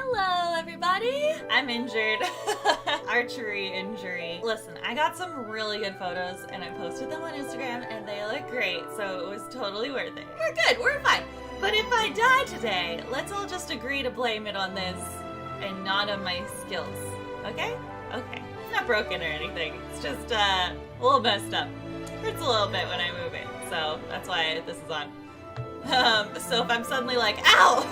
Hello, everybody! I'm injured. Archery injury. Listen, I got some really good photos and I posted them on Instagram and they look great, so it was totally worth it. We're good, we're fine. But if I die today, let's all just agree to blame it on this and not on my skills. Okay? Okay. It's not broken or anything. It's just a little messed up. Hurts a little bit when I move it, so that's why this is on. So if I'm suddenly like, ow!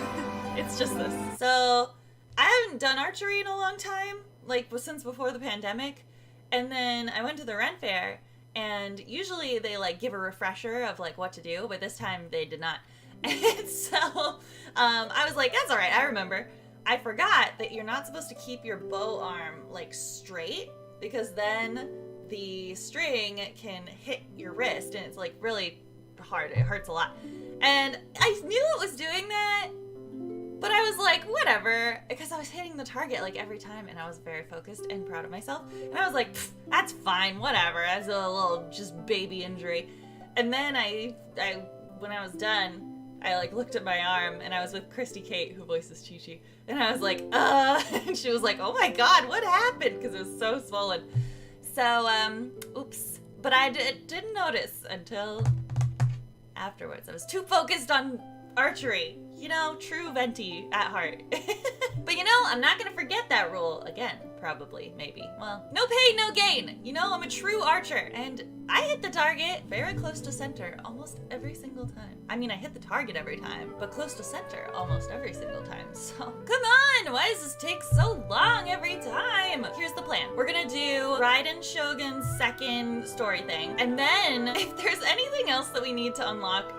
It's just this. So I haven't done archery in a long time, like since before the pandemic. And then I went to the Ren Fair, and usually they like give a refresher of like what to do, but this time they did not. And so I was like, that's all right, I remember. I forgot that you're not supposed to keep your bow arm like straight, because then the string can hit your wrist and it's like really hard. It hurts a lot. And I knew it was doing that, but I was like, whatever, because I was hitting the target like every time and I was very focused and proud of myself. And I was like, that's fine, whatever. That's a little just baby injury. And then I when I was done, I like looked at my arm and I was with Christy Kate, who voices Chi-Chi. And I was like, and she was like, oh my God, what happened? Because it was so swollen. So, oops. But I didn't notice until afterwards. I was too focused on archery. You know, true Venti at heart. But you know, I'm not gonna forget that rule again. Probably, maybe. Well, no pain, no gain. You know, I'm a true archer. And I hit the target very close to center almost every single time. I mean, I hit the target every time, but close to center almost every single time. So, come on! Why does this take so long every time? Here's the plan. We're gonna do Ryden Shogun's second story thing. And then, if there's anything else that we need to unlock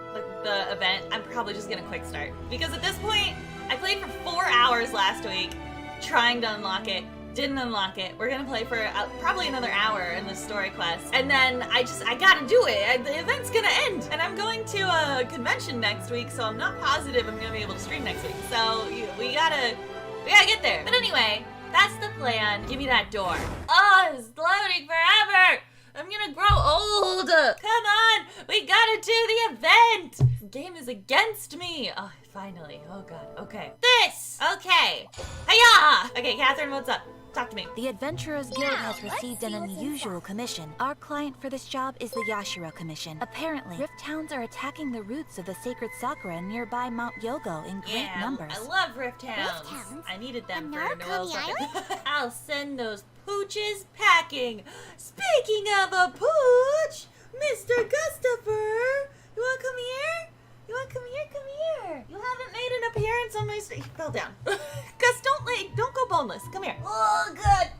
the event, I'm probably just gonna quick start. Because at this point, I played for 4 hours last week trying to unlock it. Didn't unlock it. We're gonna play for probably another hour in this story quest. And then I gotta do it. The event's gonna end. And I'm going to a convention next week, so I'm not positive I'm gonna be able to stream next week. So we gotta get there. But anyway, that's the plan. Give me that door. Oh, it's loading forever. I'm gonna grow old. Come on, we gotta do the event. This game is against me. Oh, finally. Oh God. Okay. This. Okay. Hiya. Okay, Catherine, what's up? Talk to me. The Adventurers Guild has received an unusual commission. Our client for this job is the Yashiro Commission. Apparently, Rift Hounds are attacking the roots of the sacred sakura nearby Mount Yogo in great numbers. I love Rift Hounds. I needed them for Noel's second. I'll send those pooches packing. Speaking of a pooch, Mr. Gustafer, you wanna come here? You wanna come here? Come here. You haven't made an appearance on my stage. He fell down. Gus, don't go boneless. Come here. Oh, God.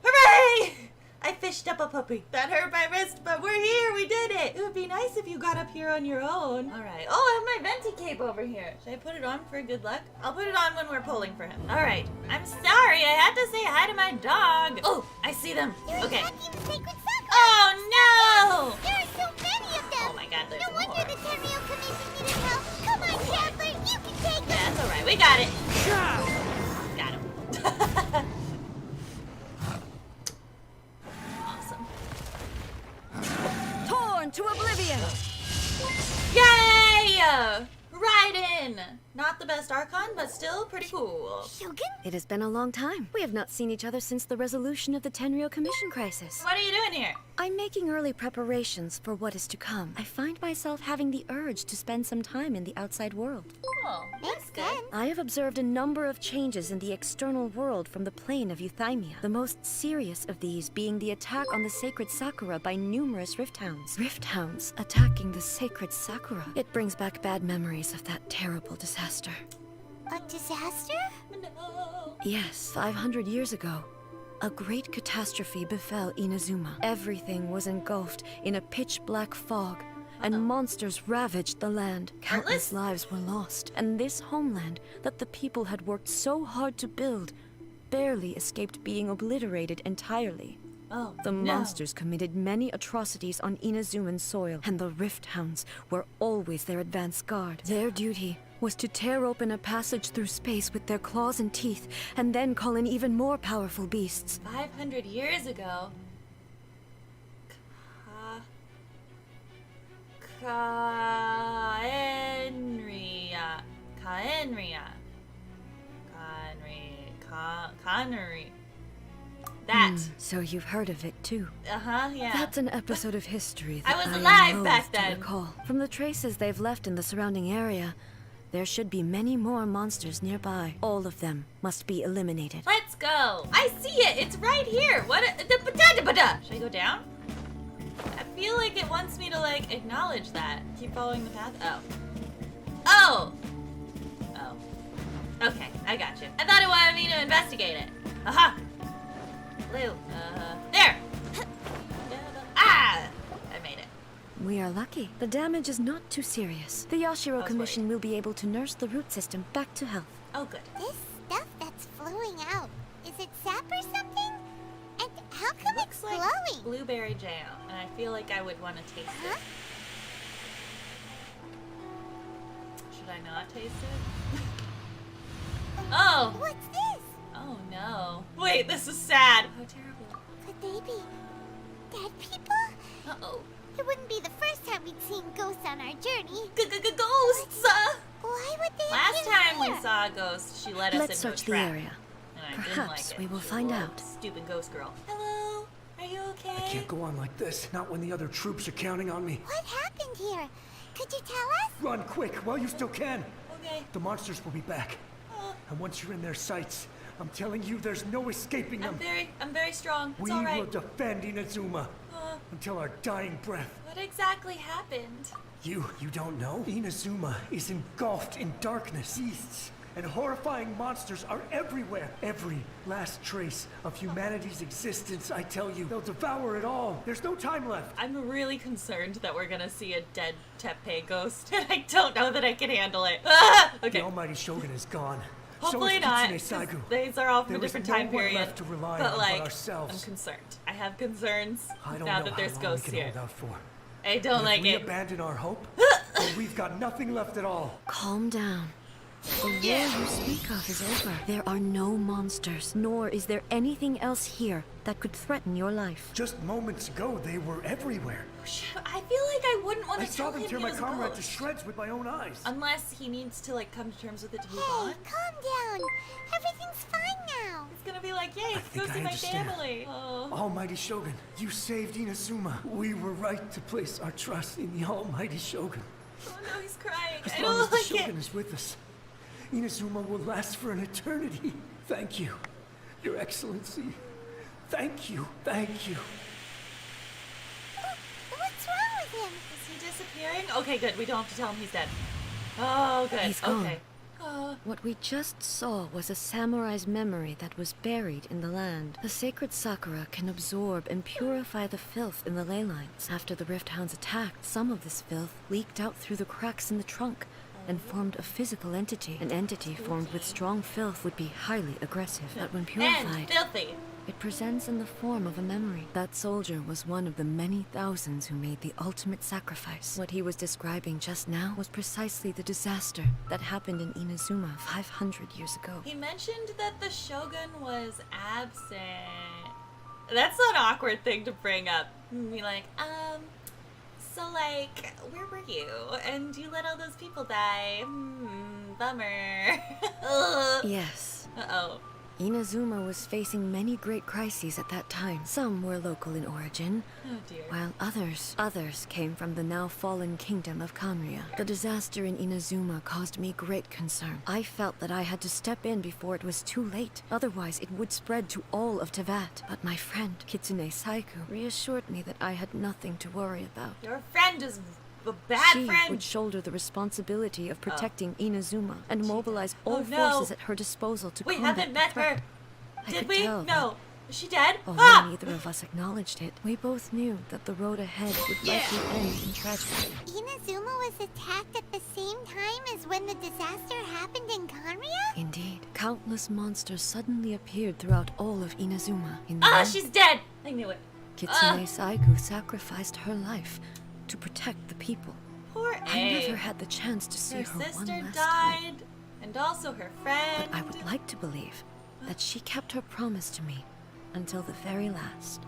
Hooray! I fished up a puppy. That hurt my wrist, but we're here. We did it. It would be nice if you got up here on your own. All right. Oh, I have my Venti cape over here. Should I put it on for good luck? I'll put it on when we're pulling for him. All right. I'm sorry. I had to say hi to my dog. Oh, I see them. Okay. Oh, no! There are so many of them! Oh my God, there's No wonder more. the Tenryou Commission needed help! Come on, Chandler, you can take it! That's alright, we got it! Got him. Awesome. Torn to oblivion! Yay! Ryden! Not the best Archon, but still pretty cool. Shogun? It has been a long time. We have not seen each other since the resolution of the Tenryou Commission crisis. What are you doing here? I'm making early preparations for what is to come. I find myself having the urge to spend some time in the outside world. Oh, that's good. I have observed a number of changes in the external world from the plane of Euthymia. The most serious of these being the attack on the sacred sakura by numerous Rift Hounds. Rift Hounds attacking the sacred sakura. It brings back bad memories of that terrible disaster. A disaster? No. Yes, 500 years ago, a great catastrophe befell Inazuma. Everything was engulfed in a pitch-black fog, and monsters ravaged the land. Countless lives were lost, and this homeland that the people had worked so hard to build barely escaped being obliterated entirely. Oh, The no. monsters committed many atrocities on Inazuman soil, and the Rift Hounds were always their advance guard. Their duty was to tear open a passage through space with their claws and teeth, and then call in even more powerful beasts. 500 years ago. Kaenria. Gunnery. That. So you've heard of it too. Uh-huh, yeah. That's an episode of history that I was am alive loath back to then. recall. From the traces they've left in the surrounding area, there should be many more monsters nearby. All of them must be eliminated. Let's go. I see it. It's right here. What? Should I go down? I feel like it wants me to, like, acknowledge that. Keep following the path. Oh. Oh! Oh. Okay, I got you. I thought it wanted me to investigate it. Aha! Blue. There! Ah! I made it. We are lucky. The damage is not too serious. The Yashiro Commission will be able to nurse the root system back to health. Oh, good. This stuff that's flowing out, is it sap or something? And how come it's Looks like glowing? blueberry jam, and I feel like I would want to taste Huh? it. Should I not taste it? Oh! What's this? Oh no. Wait, this is sad. How terrible. Could they be dead people? Uh-oh. It wouldn't be the first time we'd seen ghosts on our journey. Ghosts! Why would they Last appear time here? we saw a ghost, she led us Let's into search a the trap. area. And I didn't Perhaps like it. we will She's find a little out. Stupid ghost girl. Hello? Are you okay? I can't go on like this. Not when the other troops are counting on me. What happened here? Could you tell us? Run quick while you still can. Okay. The monsters will be back. Oh, And once you're in their sights, I'm telling you, there's no escaping them. I'm very strong. It's We all right. will defend Inazuma until our dying breath. What exactly happened? You don't know? Inazuma is engulfed in darkness. Beasts and horrifying monsters are everywhere. Every last trace of humanity's existence, I tell you. They'll devour it all. There's no time left. I'm really concerned that we're gonna see a dead Teppei ghost, and I don't know that I can handle it. Okay. The almighty Shogun is gone. Hopefully so is not. Kitsune 'cause Saigu. These are all from There a is different no time one period. left to rely but on like, but ourselves. I'm concerned. I have concerns I don't now know that there's how long ghosts we can here. hold out for. I don't But like if we it. abandon our hope, then we've got nothing left at all. Calm down. The war Yeah. you speak of is over. There are no monsters, nor is there anything else here that could threaten your life. Just moments ago, they were everywhere. I feel like I wouldn't want I to saw tell them him tear he my was a comrade to ghost. shreds with my own eyes. Unless he needs to like come to terms with it to move Hey, on. calm down. Everything's fine now. It's gonna be like, yay, think go I see my understand. family. Oh. Almighty Shogun, you saved Inazuma. We were right to place our trust in the Almighty Shogun. Oh no, he's crying. As I long don't as the like Shogun it. is with us, Inazuma will last for an eternity. Thank you, Your Excellency. Thank you, thank you. What's wrong with him? Is he disappearing? Okay, good. We don't have to tell him he's dead. Oh, good. He's gone. Okay. Oh, What we just saw was a samurai's memory that was buried in the land. The sacred sakura can absorb and purify the filth in the ley lines. After the Rift Hounds attacked, some of this filth leaked out through the cracks in the trunk and formed a physical entity. An entity formed with strong filth would be highly aggressive, but when and purified, filthy. it presents in the form of a memory. That soldier was one of the many thousands who made the ultimate sacrifice. What he was describing just now was precisely the disaster that happened in Inazuma 500 years ago. He mentioned that the Shogun was absent. That's an awkward thing to bring up. Be like, so like, where were you? And you let all those people die. Bummer. Ugh. Yes, Uh-oh. Inazuma was facing many great crises at that time. Some were local in origin, Oh dear. while others came from the now fallen kingdom of Kanria. The disaster in Inazuma caused me great concern. I felt that I had to step in before it was too late, otherwise it would spread to all of Tevat. But my friend, Kitsune Saigu, reassured me that I had nothing to worry about. Your friend is a bad She friend. would shoulder the responsibility of protecting Inazuma and mobilize Oh, all no. forces at her disposal to We combat haven't the met threat. her. I Did could we? tell No. Is she dead? that although Ah! neither of us acknowledged it, we both knew that the road ahead would Yeah. likely end in tragedy. Inazuma was attacked at the same time as when the disaster happened in Kanria? Indeed, countless monsters suddenly appeared throughout all of Inazuma. In the Ah, end, she's dead. I knew it. Kitsune Saigu sacrificed her life to protect the people. Poor I A. never had the chance to see Her her one sister last died, time. and also her friend. But I would like to believe that she kept her promise to me until the very last.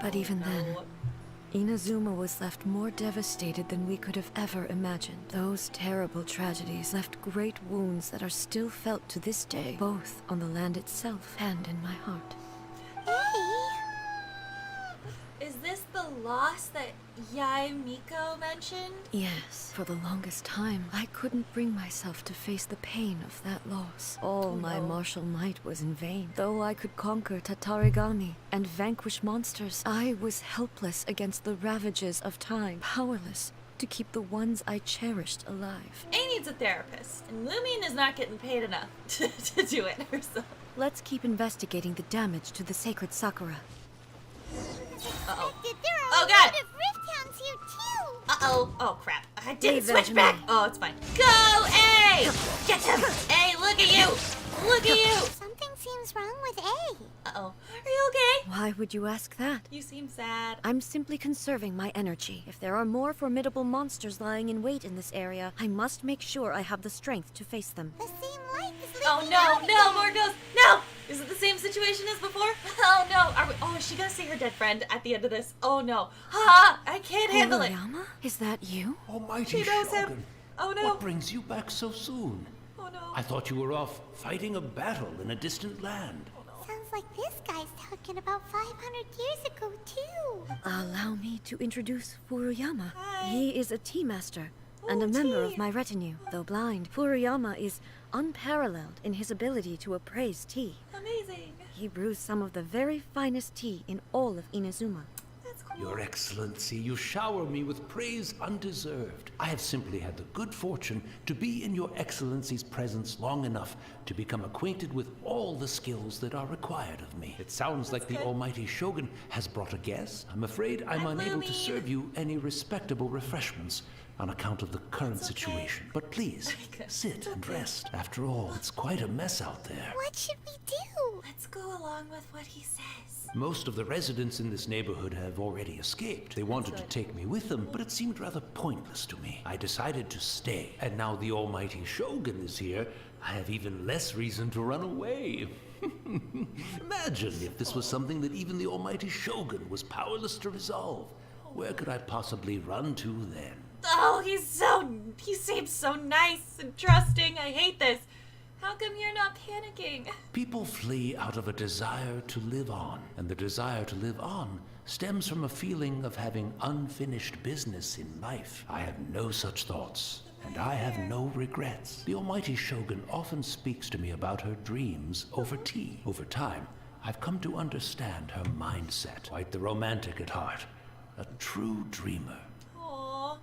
But even then, Inazuma was left more devastated than we could have ever imagined. Those terrible tragedies left great wounds that are still felt to this day, both on the land itself and in my heart. Is this the loss that Miko mentioned? Yes, for the longest time, I couldn't bring myself to face the pain of that loss. All my martial might was in vain. Though I could conquer Tatarigami and vanquish monsters, I was helpless against the ravages of time, powerless to keep the ones I cherished alive. A needs a therapist, and Lumion is not getting paid enough to do it herself. Let's keep investigating the damage to the sacred Sakura. Uh-oh. There are Oh, a God. lot of rift hounds here too. Uh-oh. Oh, crap. I didn't Leave switch that to back. me. Oh, it's fine. Go, A! Get him! A, look at you! Look at you! Something seems wrong with A. Uh-oh. Are you okay? Why would you ask that? You seem sad. I'm simply conserving my energy. If there are more formidable monsters lying in wait in this area, I must make sure I have the strength to face them. The same light is Oh, leaking no, out no, again. more ghosts. No! Is it the same situation as before? Oh, no. Oh, is she gonna see her dead friend at the end of this? Oh, no. Ha! I can't handle it. Furuyama? Is that you? Almighty She knows him. Shogun, Oh, no. what brings you back so soon? Oh, no. I thought you were off fighting a battle in a distant land. Sounds like this guy's talking about 500 years ago too. Allow me to introduce Furuyama. Hi. He is a tea master and Ooh, a member tea. of my retinue. Though blind, Furuyama is unparalleled in his ability to appraise tea. Amazing. He brews some of the very finest tea in all of Inazuma. That's cool. Your Excellency, you shower me with praise undeserved. I have simply had the good fortune to be in your Excellency's presence long enough to become acquainted with all the skills that are required of me. It sounds like the good. Almighty Shogun has brought a guest. I'm afraid I'm unable to Lumi. serve you any respectable refreshments on account of the current It's okay. situation. But please, Okay. sit and rest. After all, it's quite a mess out there. What should we do? Let's go along with what he says. Most of the residents in this neighborhood have already escaped. They wanted to good. take me with them, but it seemed rather pointless to me. I decided to stay, and now the almighty Shogun is here. I have even less reason to run away. Imagine if this was something that even the almighty Shogun was powerless to resolve. Where could I possibly run to then? Oh, he seems so nice and trusting. I hate this. How come you're not panicking? People flee out of a desire to live on, and the desire to live on stems from a feeling of having unfinished business in life. I have no such thoughts, and I have no regrets. The almighty Shogun often speaks to me about her dreams over tea. Over time, I've come to understand her mindset. Quite the romantic at heart, a true dreamer. Aww.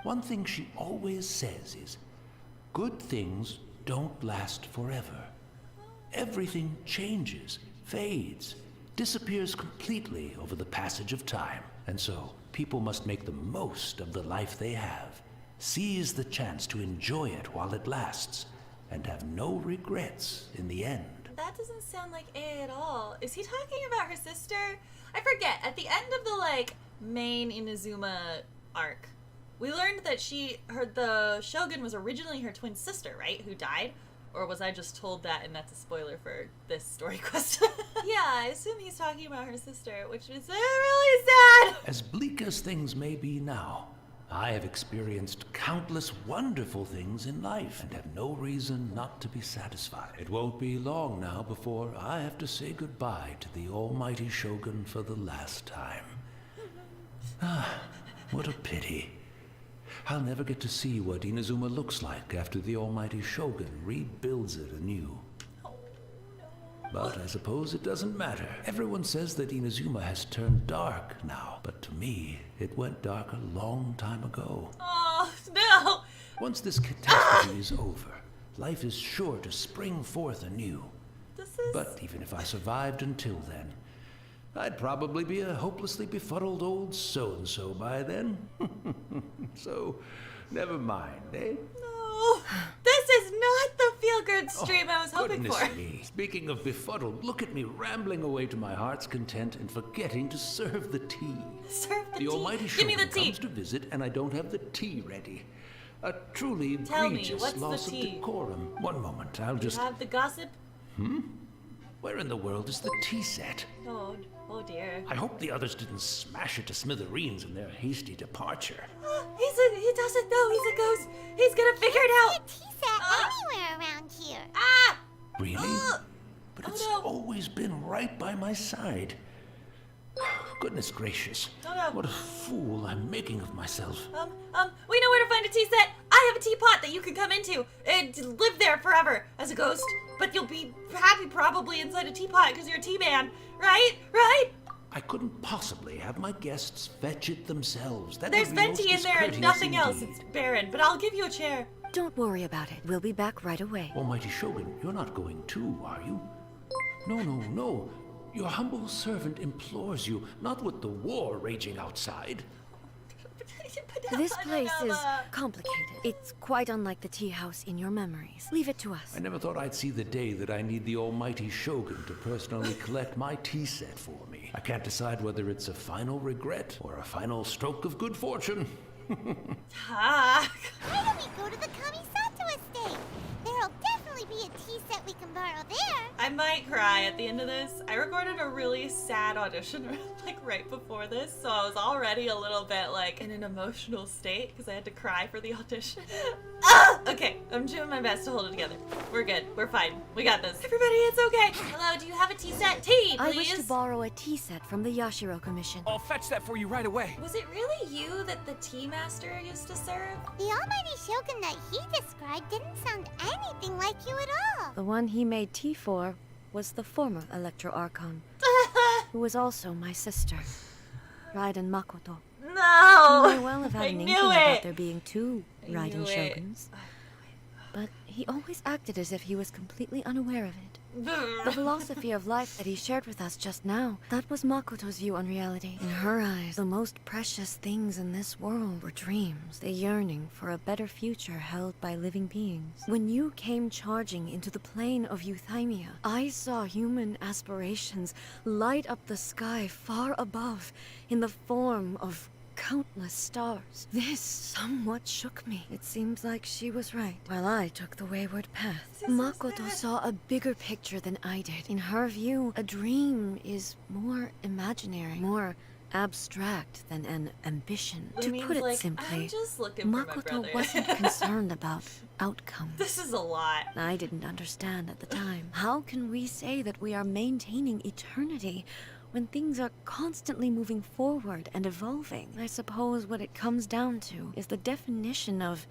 One thing she always says is, good things don't last forever. Everything changes, fades, disappears completely over the passage of time. And so, people must make the most of the life they have, seize the chance to enjoy it while it lasts, and have no regrets in the end. That doesn't sound like A at all. Is he talking about her sister? I forget. At the end of the, main Inazuma arc, we learned that the Shogun was originally her twin sister, right? Who died? Or was I just told that and that's a spoiler for this story quest? Yeah, I assume he's talking about her sister, which is really sad. As bleak as things may be now, I have experienced countless wonderful things in life and have no reason not to be satisfied. It won't be long now before I have to say goodbye to the almighty Shogun for the last time. Ah, what a pity. I'll never get to see what Inazuma looks like after the almighty Shogun rebuilds it anew. Oh, no. But I suppose it doesn't matter. Everyone says that Inazuma has turned dark now, but to me, it went dark a long time ago. Oh, no. Once this catastrophe is over, life is sure to spring forth anew. This is... But even if I survived until then, I'd probably be a hopelessly befuddled old so-and-so by then. So, never mind, eh? No. This is not the feel-good stream I was hoping Goodness for. me. Speaking of befuddled, look at me rambling away to my heart's content and forgetting to serve the tea. Serve the The tea. almighty Give me Shogun the tea. comes to visit and I don't have the tea ready. A truly Tell me, egregious what's the loss of tea? decorum. One moment, I'll You just... have the gossip? Where in the world is the tea set? Oh, oh dear. I hope the others didn't smash it to smithereens in their hasty departure. He doesn't know he's a ghost. He's gonna figure it A out. tea set anywhere around here. Ah! Really? But Oh, it's no. always been right by my side. Goodness gracious. Oh, no. What a fool I'm making of myself. We know where to find a tea set. I have a teapot that you can come into and live there forever as a ghost. But you'll be happy probably inside a teapot because you're a tea man, right? Right? I couldn't possibly have my guests fetch it themselves. That There's would be Venti most in there and discourteous nothing else. indeed. It's barren, but I'll give you a chair. Don't worry about it. We'll be back right away. Almighty Shogun, you're not going too, are you? No. Your humble servant implores you, not with the war raging outside. This place is complicated. It's quite unlike the tea house in your memories. Leave it to us. I never thought I'd see the day that I need the almighty Shogun to personally collect my tea set for me. I can't decide whether it's a final regret or a final stroke of good fortune. Ah. Why don't we go to the Kamisato estate? There'll definitely be a tea set we can borrow there. I might cry at the end of this. I recorded a really sad audition like right before this, so I was already a little bit like in an emotional state because I had to cry for the audition. Okay, I'm doing my best to hold it together. We're good. We're fine. We got this. Everybody, it's okay. Hello, do you have a tea set? Tea, please. I wish to borrow a tea set from the Yashiro Commission. I'll fetch that for you right away. Was it really you that the tea master used to serve? The almighty shogun that he described didn't sound anything like you at all. The one he made tea for was the former Electro Archon, who was also my sister, Ryden Makoto. No! He may well have had I an knew inkling about it. there being two I Ryden knew it. Shoguns, but he always acted as if he was completely unaware of it. The philosophy of life that he shared with us just now, that was Makoto's view on reality. In her eyes, the most precious things in this world were dreams, the yearning for a better future held by living beings. When you came charging into the plane of Euthymia, I saw human aspirations light up the sky far above in the form of countless stars. This somewhat shook me. It seems like she was right, while I took the wayward path. Makoto saw a bigger picture than I did. In her view, a dream is more imaginary, more abstract than an ambition. It To means, put it like, simply, I'm just looking for my Makoto brother. wasn't concerned about outcomes. This is a lot. I didn't understand at the time. How can we say that we are maintaining eternity when things are constantly moving forward and evolving? I suppose what it comes down to is the definition of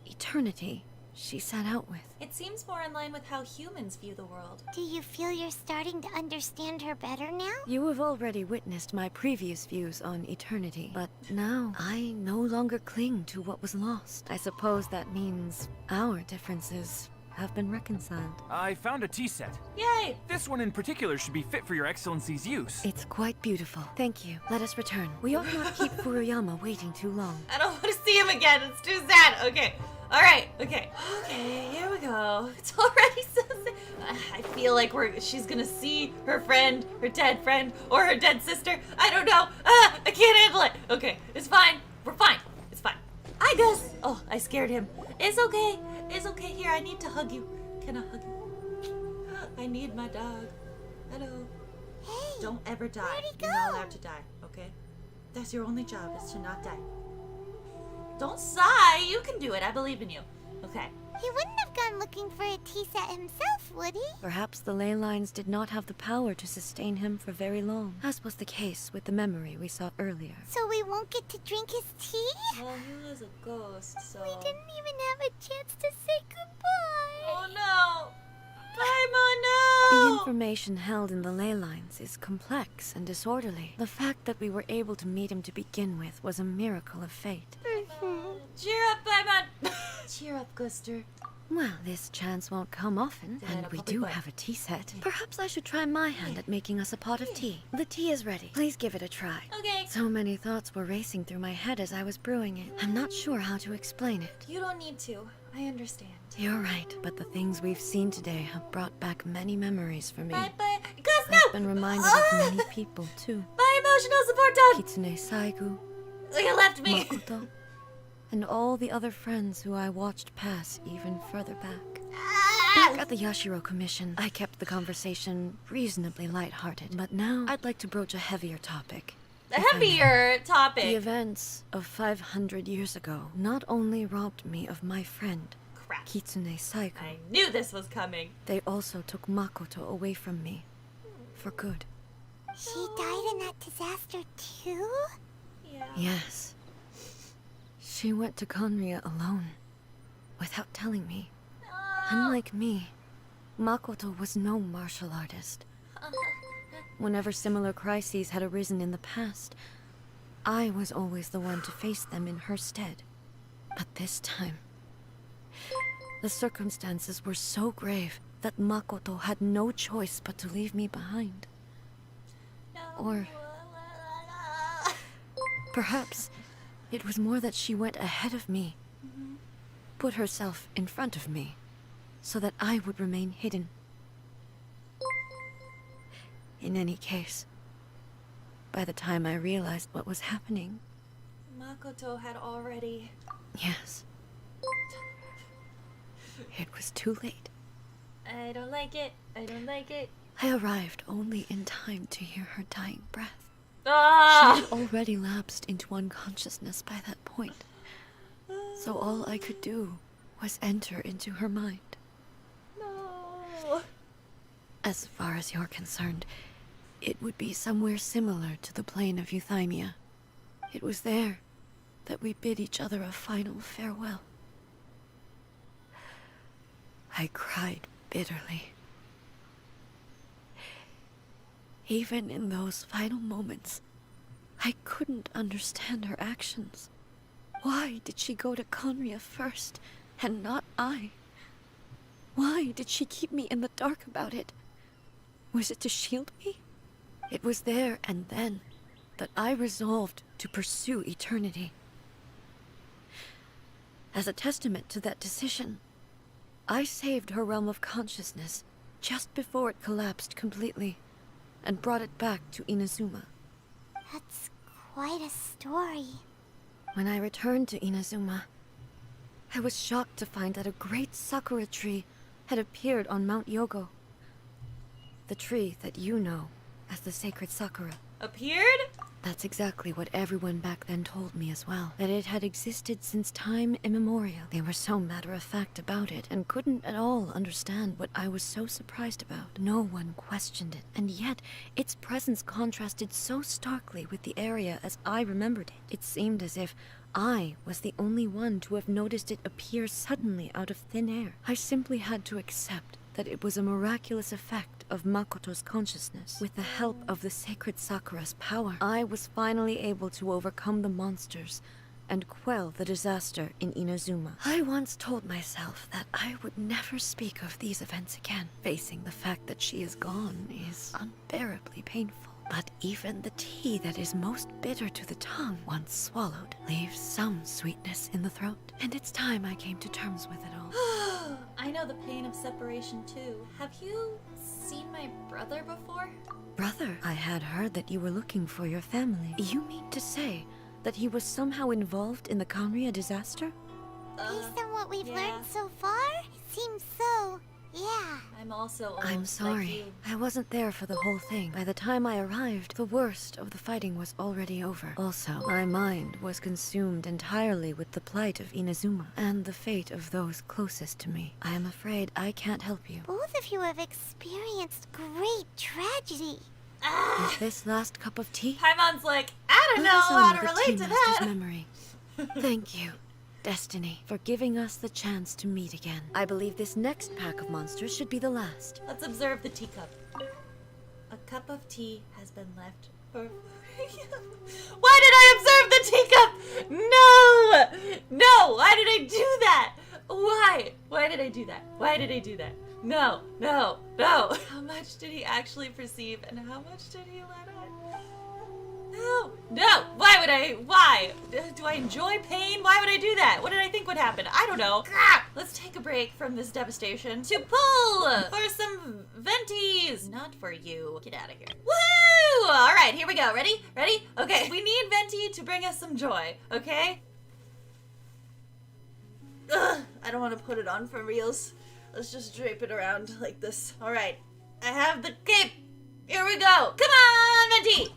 eternity she set out with. It seems more in line with how humans view the world. Do you feel you're starting to understand her better now? You have already witnessed my previous views on eternity, but now I no longer cling to what was lost. I suppose that means our differences have been reconciled. I found a tea set. Yay! This one in particular should be fit for your excellency's use. It's quite beautiful. Thank you. Let us return. We ought not keep Furuyama waiting too long. I don't want to see him again. It's too sad. Okay. All right. Okay. Okay. Here we go. It's already so sad. I feel like she's gonna see her friend, her dead friend, or her dead sister. I don't know. I can't handle it. Okay. It's fine. We're fine. It's fine. Hi, Gus. Oh, I scared him. It's okay. It's okay. Here, I need to hug you. Can I hug you? I need my dog. Hello. Hey, Don't ever die. Where'd he You're not go? allowed to die, okay? That's your only job, is to not die. Don't sigh. You can do it. I believe in you. Okay. he wouldn't have gone looking for a tea set himself, would he? Perhaps the ley lines did not have the power to sustain him for very long, as was the case with the memory we saw earlier. So we won't get to drink his tea? Well, he was a ghost, so... We didn't even have a chance to say goodbye. Oh, no. The Paimon, no! information held in the ley lines is complex and disorderly. The fact that we were able to meet him to begin with was a miracle of fate. Cheer up, Paimon! Cheer up, Guster. Well, this chance won't come often, Then and I'll we probably do quit. have a tea set. Perhaps I should try my hand at making us a pot of tea. The tea is ready. Please give it a try. Okay. So many thoughts were racing through my head as I was brewing it. I'm not sure how to explain it. You don't need to. I understand. You're right, but the things we've seen today have brought back many memories for me. Bye-bye. Gus, no! I've been reminded of many people, too. My emotional support dog! Kitsune Saigu, You left me. Makoto, and all the other friends who I watched pass even further back. Back at the Yashiro Commission, I kept the conversation reasonably lighthearted. But now, I'd like to broach a heavier topic. A heavier topic. The events of 500 years ago not only robbed me of my friend, Crap. Kitsune Saiko, I knew this was coming. they also took Makoto away from me. For good. She died in that disaster too? Yeah. Yes. She went to Conria alone, without telling me. Unlike me, Makoto was no martial artist. Whenever similar crises had arisen in the past, I was always the one to face them in her stead. But this time, the circumstances were so grave that Makoto had no choice but to leave me behind. Or perhaps it was more that she went ahead of me, put herself in front of me, so that I would remain hidden. In any case, by the time I realized what was happening, Makoto had already... yes, it was too late. I don't like it. I don't like it. I arrived only in time to hear her dying breath. She Ah! had already lapsed into unconsciousness by that point, so all I could do was enter into her mind. No. As far as you're concerned, it would be somewhere similar to the plane of Euthymia. It was there that we bid each other a final farewell. I cried bitterly. Even in those final moments, I couldn't understand her actions. Why did she go to Conria first, and not I? Why did she keep me in the dark about it? Was it to shield me? It was there and then that I resolved to pursue eternity. As a testament to that decision, I saved her realm of consciousness just before it collapsed completely, and brought it back to Inazuma. That's quite a story. When I returned to Inazuma, I was shocked to find that a great sakura tree had appeared on Mount Yogo. The tree that you know as the sacred sakura. Appeared? That's exactly what everyone back then told me as well. That it had existed since time immemorial. They were so matter-of-fact about it, and couldn't at all understand what I was so surprised about. No one questioned it, and yet its presence contrasted so starkly with the area as I remembered it. It seemed as if I was the only one to have noticed it appear suddenly out of thin air. I simply had to accept that it was a miraculous effect of Makoto's consciousness. With the help of the sacred Sakura's power, I was finally able to overcome the monsters and quell the disaster in Inazuma. I once told myself that I would never speak of these events again. Facing the fact that she is gone is unbearably painful. But even the tea that is most bitter to the tongue, once swallowed, leaves some sweetness in the throat. And it's time I came to terms with it all. I know the pain of separation too. Have you seen my brother before? Brother, I had heard that you were looking for your family. You mean to say that he was somehow involved in the Conria disaster? Based on what we've yeah. learned so far, it seems so. Yeah. I'm also old, I'm like sorry. you. I wasn't there for the whole thing. By the time I arrived, the worst of the fighting was already over. Also, my mind was consumed entirely with the plight of Inazuma and the fate of those closest to me. I am afraid I can't help you. Both of you have experienced great tragedy. With this last cup of tea, Paimon's like, I don't know let us how honor to the relate tea to master's that. memory. Thank you, Destiny, for giving us the chance to meet again. I believe this next pack of monsters should be the last. Let's observe the teacup. A cup of tea has been left for... Why did I observe the teacup? No! No! Why did I do that? Why? Why did I do that? Why did I do that? No, no, no. How much did he actually perceive and how much did he let on? No, no. Why would I? Why? Do I enjoy pain? Why would I do that? What did I think would happen? I don't know. Let's take a break from this devastation to pull for some venties. Not for you. Get out of here. Woo! All right, here we go. Ready? Ready? Okay. We need Venti to bring us some joy. Okay? Ugh, I don't want to put it on for reals. let's just drape it around like this. All right, I have the cape. Here we go. Come on, Venti.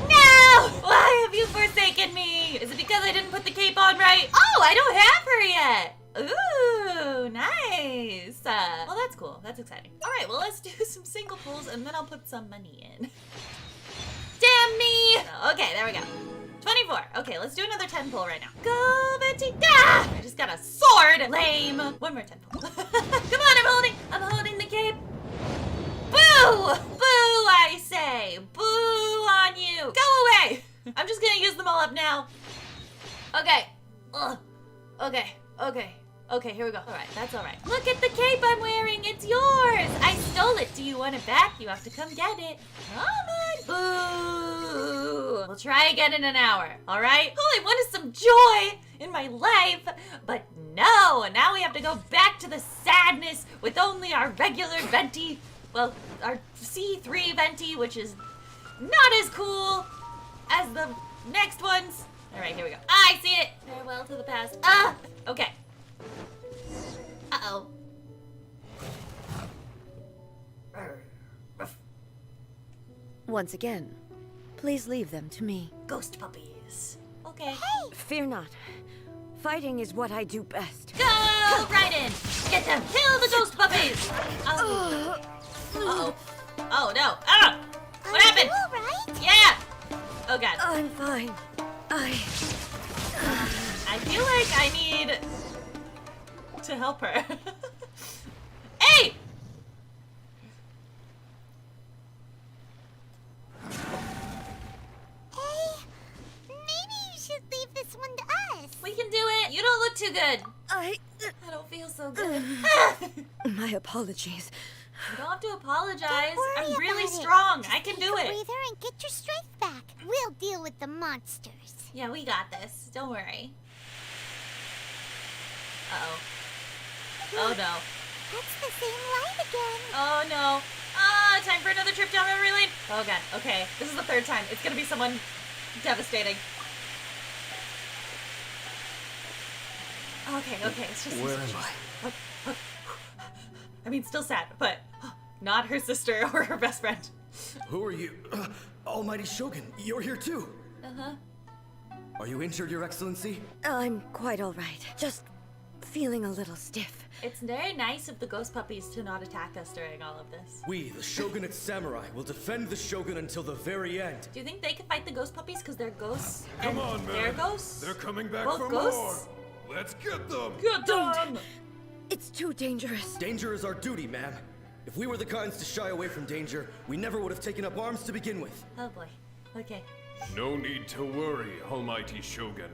No! Why have you forsaken me? Is it because I didn't put the cape on right? Oh, I don't have her yet. Ooh, nice. Well, that's cool. That's exciting. All right, well, let's do some single pulls and then I'll put some money in. Damn me! Okay, there we go. 24. Okay, let's do another 10 pull right now. Go, Venti. Ah! I just got a sword. Lame. One more 10 pull. Come on, I'm holding the cape. Boo! Boo, I say. Boo on you. Go away. I'm just gonna use them all up now. Okay. Ugh. Okay, here we go. All right, that's all right. Look at the cape I'm wearing. It's yours. I stole it. Do you want it back? You have to come get it. Come on. Boo. We'll try again in an hour, all right? All I want is some joy in my life. But no, now we have to go back to the sadness with only our regular Venti. Well, our C3 Venti, which is not as cool as the next ones. All right, here we go. I see it. Farewell to the past. Okay. Uh-oh. Once again, please leave them to me. Ghost puppies. Okay. Fear not. Fighting is what I do best. Go, Ryden! Get them! Kill the ghost puppies! Oh. Uh-oh. Oh, no. Ah! What happened? Are you alright? Yeah! Oh, God. I'm fine. I feel like I need to help her. Hey! Maybe you should leave this one to us. We can do it. You don't look too good. I don't feel so good. My apologies. You don't have to apologize. Don't worry I'm really about it. strong. Just I can take do a it. breather and get your strength back. We'll deal with the monsters. Yeah, we got this. Don't worry. Uh-oh. Oh, no. That's the same light again. Oh, no. Time for another trip down memory lane. Oh, God. Okay. This is the third time. It's gonna be someone devastating. Okay. It's just... Where am I? I mean, still sad, but not her sister or her best friend. Who are you? Almighty Shogun, you're here too. Uh-huh. Are you injured, Your Excellency? I'm quite all right. Just feeling a little stiff. It's very nice of the ghost puppies to not attack us during all of this. We, the Shogunate Samurai, will defend the Shogun until the very end. Do you think they could fight the ghost puppies because they're ghosts? Come and on, man. they're ghosts? They're coming back Both for ghosts? more. Let's get them. Get them! It's too dangerous. Danger is our duty, ma'am. If we were the kinds to shy away from danger, we never would have taken up arms to begin with. Oh boy. Okay. No need to worry, Almighty Shogun.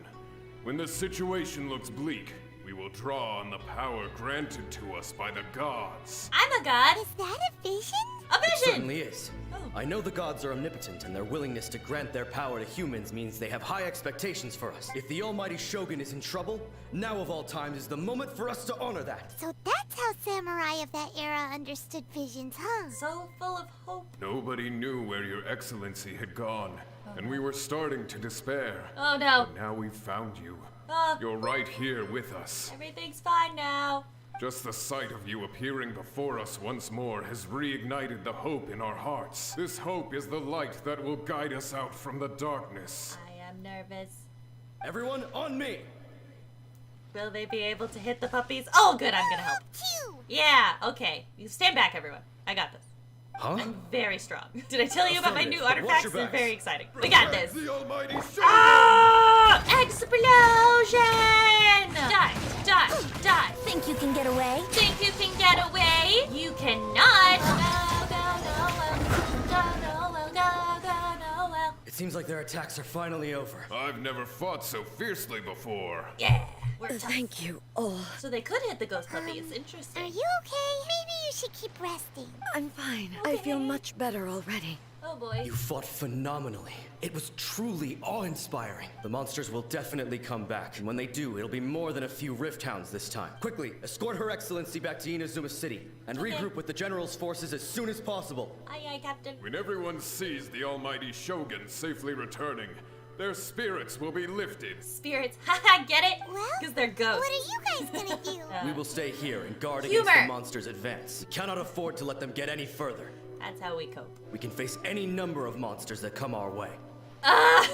When the situation looks bleak, we will draw on the power granted to us by the gods. I'm a god. Is that a vision? A It vision! certainly is. Oh. I know the gods are omnipotent, and their willingness to grant their power to humans means they have high expectations for us. If the Almighty Shogun is in trouble, now of all times is the moment for us to honor that. So that's how samurai of that era understood visions, huh? So full of hope. Nobody knew where Your Excellency had gone, and we were starting to despair. Oh no. But now we've found you. Oh, You're right here with us. everything's fine now. Just the sight of you appearing before us once more has reignited the hope in our hearts. This hope is the light that will guide us out from the darkness. I am nervous. Everyone, on me! Will they be able to hit the puppies? Oh, good, I'm gonna help. Phew! Yeah, okay. You stand back, everyone. I got this. Huh? I'm very strong. Did I tell you about my new Affirmative, but watch artifacts? your They're backs. very exciting. We got this. The Almighty Shogun! Ah! Explosion! Die. Think you can get away? Think you can get away? You cannot. Go. It seems like their attacks are finally over. I've never fought so fiercely before. Yeah, we're tough. Thank you all. So they could hit the ghost puppies. Are Interesting. you okay? Maybe you should keep resting. I'm fine. I feel much better already. Oh boy. You fought phenomenally. It was truly awe-inspiring. The monsters will definitely come back, and when they do, it'll be more than a few Rift Hounds this time. Quickly, escort Her Excellency back to Inazuma City, and Okay. regroup with the General's forces as soon as possible. Aye, Captain. When everyone sees the Almighty Shogun safely returning, their spirits will be lifted. Spirits, haha, get it? Well, Because they're ghosts. what are you guys gonna do? We will stay here and guard Humor. against the monsters' advance. We cannot afford to let them get any further. That's how we cope. We can face any number of monsters that come our way. I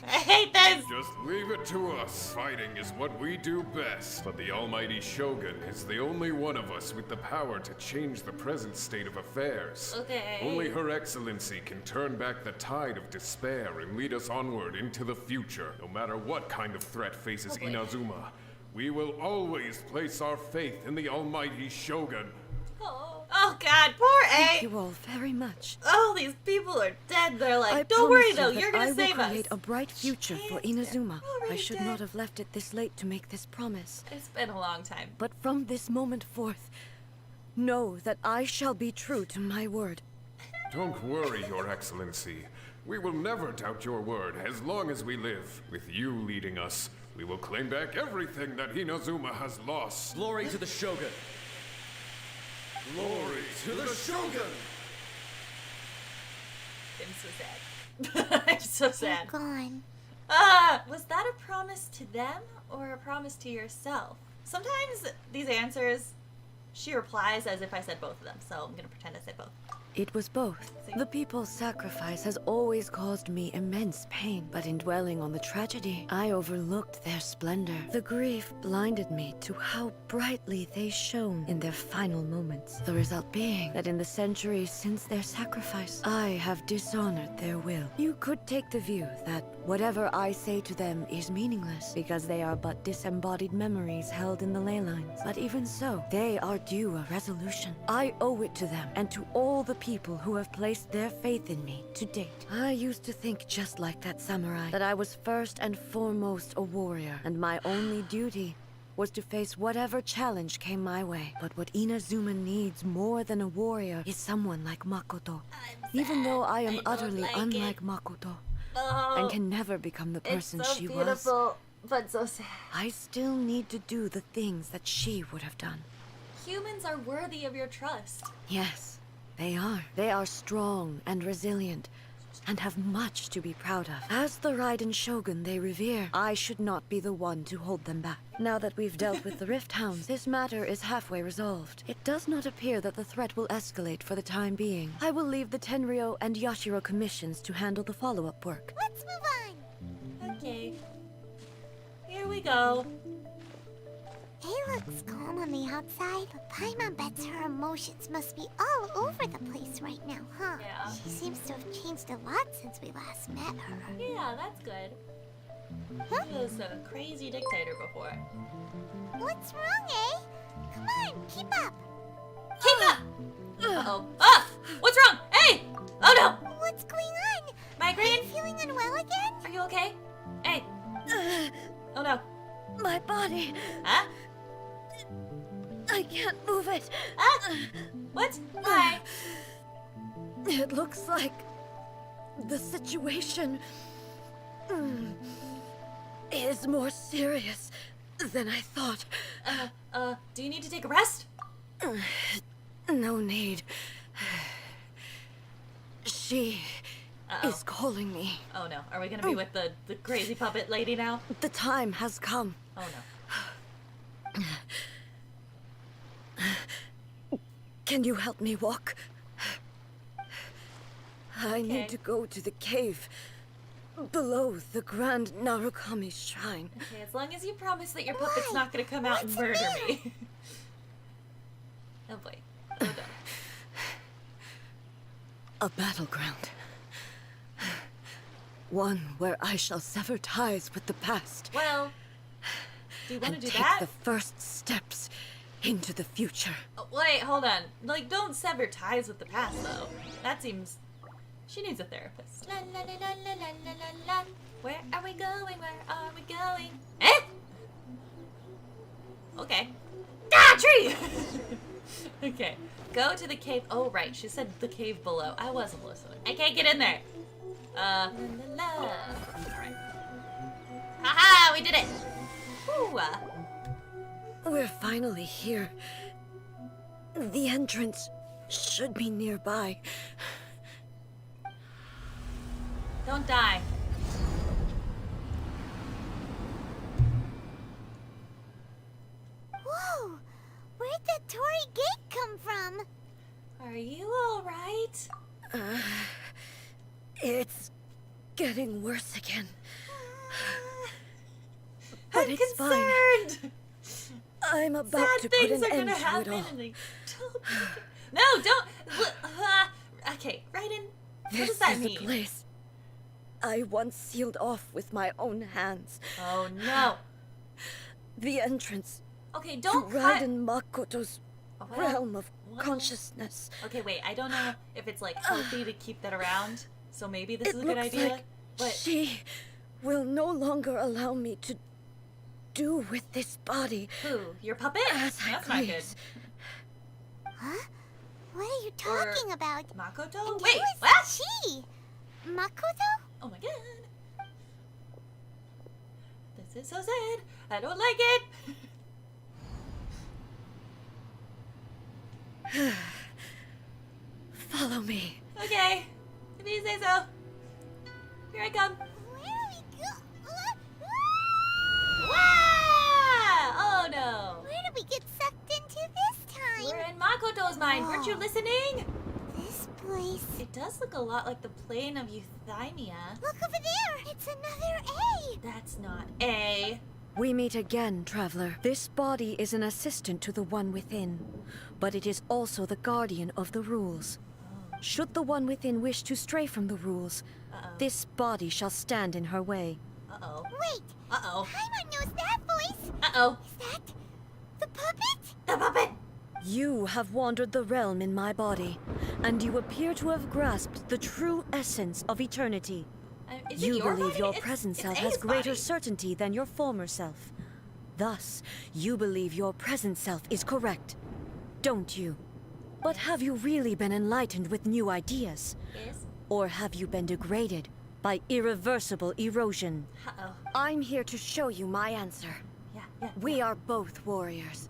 hate this! Just leave it to us. Fighting is what we do best. But the almighty Shogun is the only one of us with the power to change the present state of affairs. Okay. Only Her Excellency can turn back the tide of despair and lead us onward into the future. No matter what kind of threat faces boy. Inazuma, we will always place our faith in the almighty Shogun. Oh god, poor Thank A! you all very much. Oh, these people are dead. They're like, I don't worry promise though, you you're that gonna I will save us. create a bright future for Shit, Inazuma. they're already I should dead. not have left it this late to make this promise. It's been a long time. But from this moment forth, know that I shall be true to my word. Don't worry, Your Excellency. We will never doubt your word as long as we live. With you leading us, we will claim back everything that Inazuma has lost. Glory to the Shogun! Glory to the Shogun! I'm so sad. I'm so sad. Gone. Was that a promise to them or a promise to yourself? Sometimes these answers, she replies as if I said both of them, so I'm gonna pretend I said both. It was both. The people's sacrifice has always caused me immense pain, but in dwelling on the tragedy, I overlooked their splendor. The grief blinded me to how brightly they shone in their final moments. The result being that in the centuries since their sacrifice, I have dishonored their will. You could take the view that whatever I say to them is meaningless, because they are but disembodied memories held in the ley lines. But even so, they are due a resolution. I owe it to them, and to all the people who have placed their faith in me to date. I used to think just like that samurai, that I was first and foremost a warrior, and my only duty was to face whatever challenge came my way. But what Inazuma needs more than a warrior is someone like Makoto. Even though I am utterly unlike Makoto, and can never become the person she was, but so sad. I still need to do the things that she would have done. Humans are worthy of your trust. Yes, they are. They are strong and resilient, and have much to be proud of. As the Ryden Shogun they revere, I should not be the one to hold them back. Now that we've dealt with the Rift Hounds, this matter is halfway resolved. It does not appear that the threat will escalate for the time being. I will leave the Tenryo and Yashiro commissions to handle the follow-up work. Let's move on. Okay. Here we go. It looks calm on the outside, but Paimon bets her emotions must be all over the place right now, huh? Yeah. She seems to have changed a lot since we last met her. Yeah, that's good. Huh? She was a crazy dictator before. What's wrong, eh? Come on, keep up. Keep up! Uh-oh. Ah! What's wrong? Hey! Oh no! What's going on? Are you Migraine? feeling unwell again? Are you okay? Hey! Oh no. My body, Huh? I can't move it. Ah! What? Why? It looks like the situation is more serious than I thought. Do you need to take a rest? No need. She Uh-oh. is calling me. Oh no. Are we gonna be with the crazy puppet lady now? The time has come. Oh no. Can you help me walk? I Okay. need to go to the cave below the Grand Narukami Shrine. Okay, as long as you promise that your puppet's Why? not gonna come out and What's murder the me. Oh boy. Oh no. A battleground. One where I shall sever ties with the past Well, do you want to and do take that? the first steps into the future. Oh, wait, hold on. Like, don't sever ties with the past, though. That seems... She needs a therapist. La, la, la, la, la, la, la, la, la. Where are we going? Where are we going? Eh? Okay. Ah, tree! Okay. Go to the cave. Oh, right. She said the cave below. I wasn't listening. I can't get in there. La, la, la. Alright. Haha, we did it! Ooh, We're finally here. The entrance should be nearby. don't die. Torii Gate come from? Are you alright? It's getting worse again. I'm it's fine. concerned! I'm about Sad to put things an are end gonna to it happen all. and I don't like it. No, don't! Okay, Ryden, what This does that is mean? the place I once sealed off with my own hands. Oh no. The entrance Okay, to don't cut. Ryden Makoto's Well, realm of well. consciousness. Okay, wait, I don't know if it's like healthy to keep that around, so maybe this It is a good looks idea. like But she will no longer allow me to do with this body who? Your puppet? as I That's not good. please. Huh? What are you talking about? Makoto? And Wait, who is what? she? Makoto? Oh my god. This is so sad. I don't like it. Follow me. Okay, if you say so. Here I come. Where are we go? Wow! Oh no. Where did we get sucked into this We're time? in Makoto's mind. Weren't you Oh. listening? This place. It does look a lot like the plane of Euthymia. Look over there! It's another A! That's not A. We meet again, traveler. This body is an assistant to the one within, but it is also the guardian of the rules. Should the one within wish to stray from the rules, this body shall stand in her way. Uh-oh. Wait! Uh-oh. Paimon knows that voice! Uh-oh. Is that the puppet? The puppet! You have wandered the realm in my body, and you appear to have grasped the true essence of eternity. Is it You your believe body? your It's- present it's self A's has greater body. certainty than your former self. Thus, you believe your present self is correct, don't you? But have you really been enlightened with new ideas? Is? Or have you been degraded by irreversible erosion? Uh-oh. I'm here to show you my answer. Yeah. We are both warriors,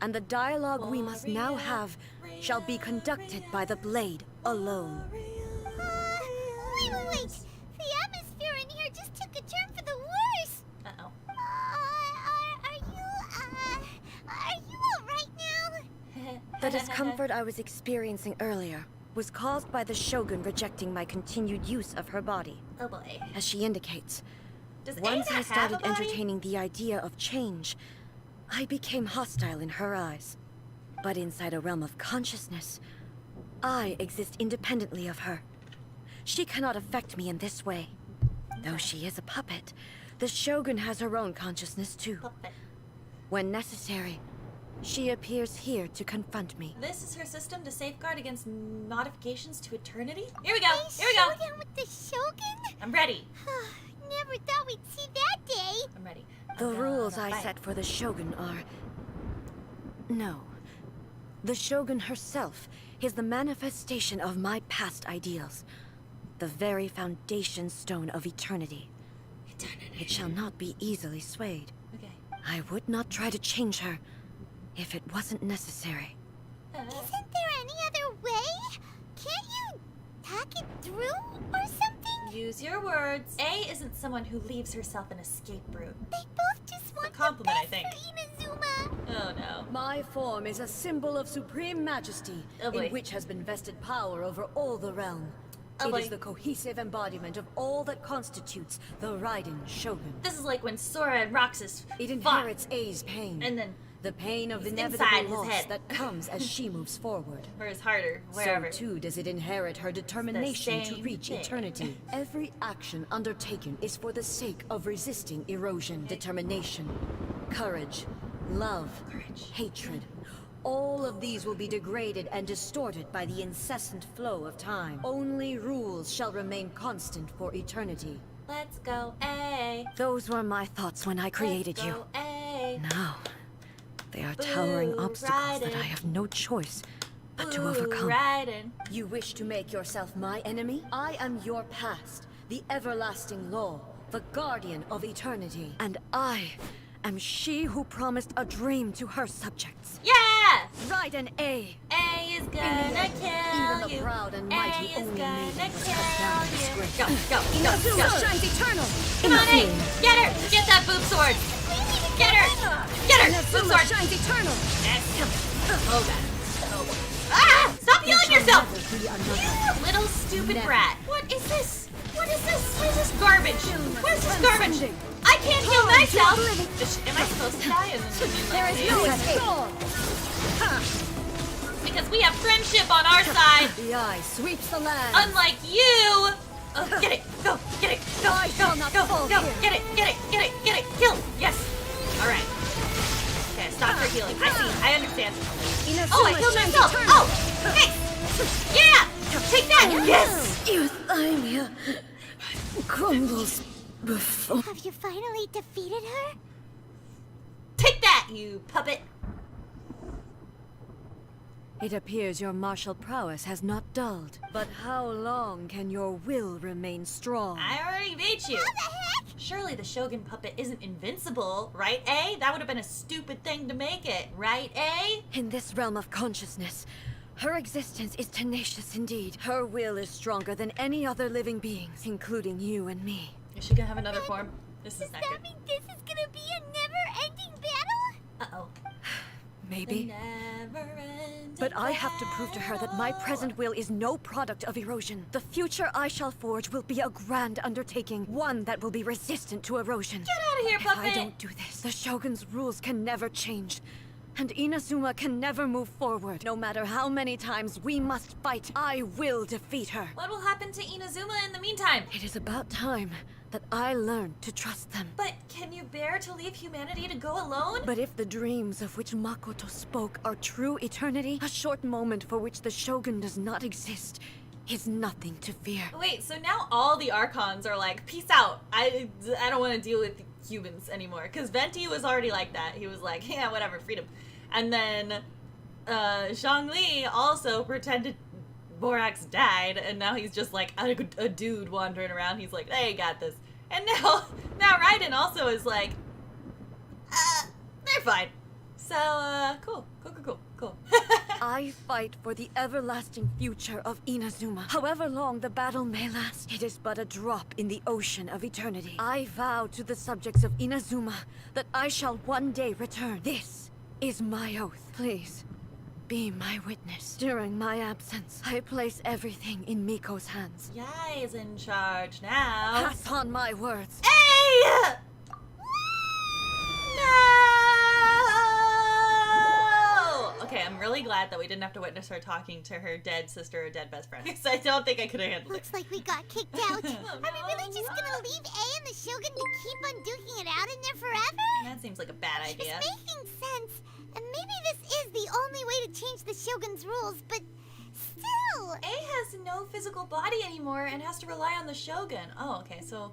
and the dialogue we must now have shall be conducted by the blade alone. Wait! The atmosphere in here just took a turn for the worse! Uh-oh. Are you alright now? The discomfort I was experiencing earlier was caused by the Shogun rejecting my continued use of her body. Oh boy. As she indicates, Does A once not I have started a body? entertaining the idea of change, I became hostile in her eyes. But inside a realm of consciousness, I exist independently of her. She cannot affect me in this way. Though she is a puppet, the Shogun has her own consciousness too. Puppet. When necessary, she appears here to confront me. This is her system to safeguard against modifications to eternity? Here we go! A Here we go! showdown with the Shogun? I'm ready. Never thought we'd see that day. I'm ready. The I'm rules gonna I fight. set for the Shogun are... No. The Shogun herself is the manifestation of my past ideals. The very foundation stone of eternity. It shall not be easily swayed. Okay. Uh-huh. I would not try to change her if it wasn't necessary. Isn't there any other way? Can't you hack it through or something? Use your words. A isn't someone who leaves herself an escape route. They both just want compliment, I the think. best for Inazuma. Oh no. My form is a symbol of supreme majesty, Oh, boy. in which has been vested power over all the realm. Oh, It boy. is the cohesive embodiment of all that constitutes the Raiden Shogun. This is like when Sora and Roxas It fought, inherits A's pain. and then, the pain of It's inevitable inside his loss head. that comes as she moves forward. or his heart, or wherever. So too does it inherit her determination to same reach thing. eternity. Every action undertaken is for the sake of resisting erosion. Determination, courage, love, hatred. All of these will be degraded and distorted by the incessant flow of time. Only rules shall remain constant for eternity. Let's go, A. Those were my thoughts when I created Let's you. go, A. Now, they are towering Boo, obstacles that Ryden. I have no choice but to Ooh, overcome. Ryden. You wish to make yourself my enemy? I am your past, the everlasting law, the guardian of eternity. And I am she who promised a dream to her subjects. Yeah! Raiden A. A is In the gonna end, kill even the you. proud and A mighty is only gonna maiden was kill cut down in you. disgrace. Go, go, go, Inazuma go. shines eternal! Come on, Enough A! name. Get her! Get that boob sword! Get her! Get her! Boob Inazuma sword! shines eternal! Yes. Oh god. Oh boy. Ah! Stop healing yourself! You little stupid brat. What is this? What is this? What is this garbage? What is this garbage? I can't heal myself! Am I supposed to die? And then there is no escape. Because we have friendship on our side. The eye sweeps the land. Unlike you. Oh, get it. Go. Get it. Go. I shall not fall Go. here. Get it. Get it. Get it. Get it. Kill. Yes. All right. Okay, stop her healing. I see. I understand. Oh, I killed myself. Oh, hey. Yeah. Take that. Yes. Euthymia crumbles before. Have you finally defeated her? Take that, you puppet. It appears your martial prowess has not dulled. But how long can your will remain strong? I already beat you. What the heck? Surely the Shogun puppet isn't invincible, right, eh? That would have been a stupid thing to make it, right, eh? In this realm of consciousness, her existence is tenacious indeed. Her will is stronger than any other living beings, including you and me. Is she gonna have another form? This is Does not that good. mean this is gonna be a never-ending battle? Uh-oh. Maybe. But I have to prove to her that my present will is no product of erosion. The future I shall forge will be a grand undertaking, one that will be resistant to erosion. Get out of here, If puppet! I don't do this, the Shogun's rules can never change. And Inazuma can never move forward. No matter how many times we must fight, I will defeat her. What will happen to Inazuma in the meantime? It is about time that I learn to trust them. But can you bear to leave humanity to go alone? But if the dreams of which Makoto spoke are true eternity, a short moment for which the Shogun does not exist is nothing to fear. Wait, so now all the Archons are like, peace out. I don't want to deal with humans anymore. Because Venti was already like that. He was like, yeah, whatever, freedom. And then Zhongli also pretended Borax died, and now he's just like a dude wandering around. He's like, hey, got this. And now Ryden also is like, they're fine. So, cool. I fight for the everlasting future of Inazuma. However long the battle may last, it is but a drop in the ocean of eternity. I vow to the subjects of Inazuma that I shall one day return. This is my oath. Please, be my witness. During my absence, I place everything in Miko's hands. Yai is in charge now. Pass on my words. Hey! No! Okay, I'm really glad that we didn't have to witness her talking to her dead sister or dead best friend. Because I don't think I could have handled it. Looks like we got kicked out. Are we really just gonna leave A and the Shogun to keep on duking it out in there forever? That seems like a bad idea. It's making sense. And maybe this is the only way to change the Shogun's rules, but still. A has no physical body anymore and has to rely on the Shogun. Oh, okay, so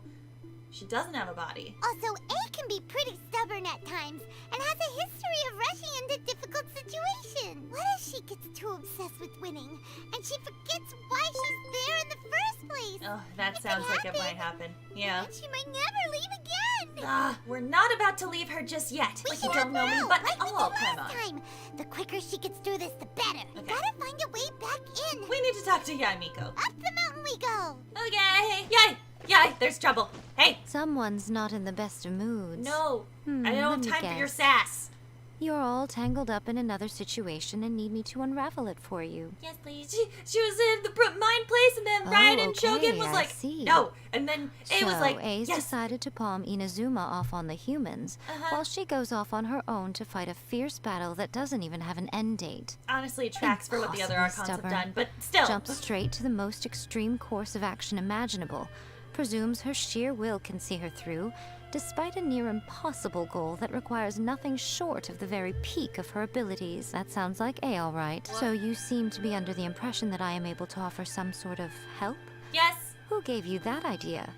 she doesn't have a body. Also, A can be pretty stubborn at times and has a history of rushing into difficult situations. What if she gets too obsessed with winning and she forgets why she's there in the first place? Oh, that sounds like it might happen. Yeah. And she might never leave again. We're not about to leave her just yet. We Like you can't don't know me, now, but like we oh, did come last on. time. The quicker she gets through this, the better. We Okay. gotta find a way back in. We need to talk to Yai Miko. Up the mountain we go. Okay. Yai, there's trouble. Hey, Someone's not in the best of moods. no. I don't let have me time for your guess. sass. You're all tangled up in another situation and need me to unravel it for you. Yes, please. She was in the mine place, and then Oh, Ryden Shogun was okay, I like, see. no. And then A was like, A's yes. decided to palm Inazuma off on the humans, while she goes off on her own to fight a fierce battle that doesn't even have an end date. Honestly, it tracks for what the other Archons Impossibly have stubborn. done, but still. Jumps straight to the most extreme course of action imaginable, presumes her sheer will can see her through, despite a near impossible goal that requires nothing short of the very peak of her abilities. That sounds like A, all right. So you seem to be under the impression that I am able to offer some sort of help? Yes. Who gave you that idea?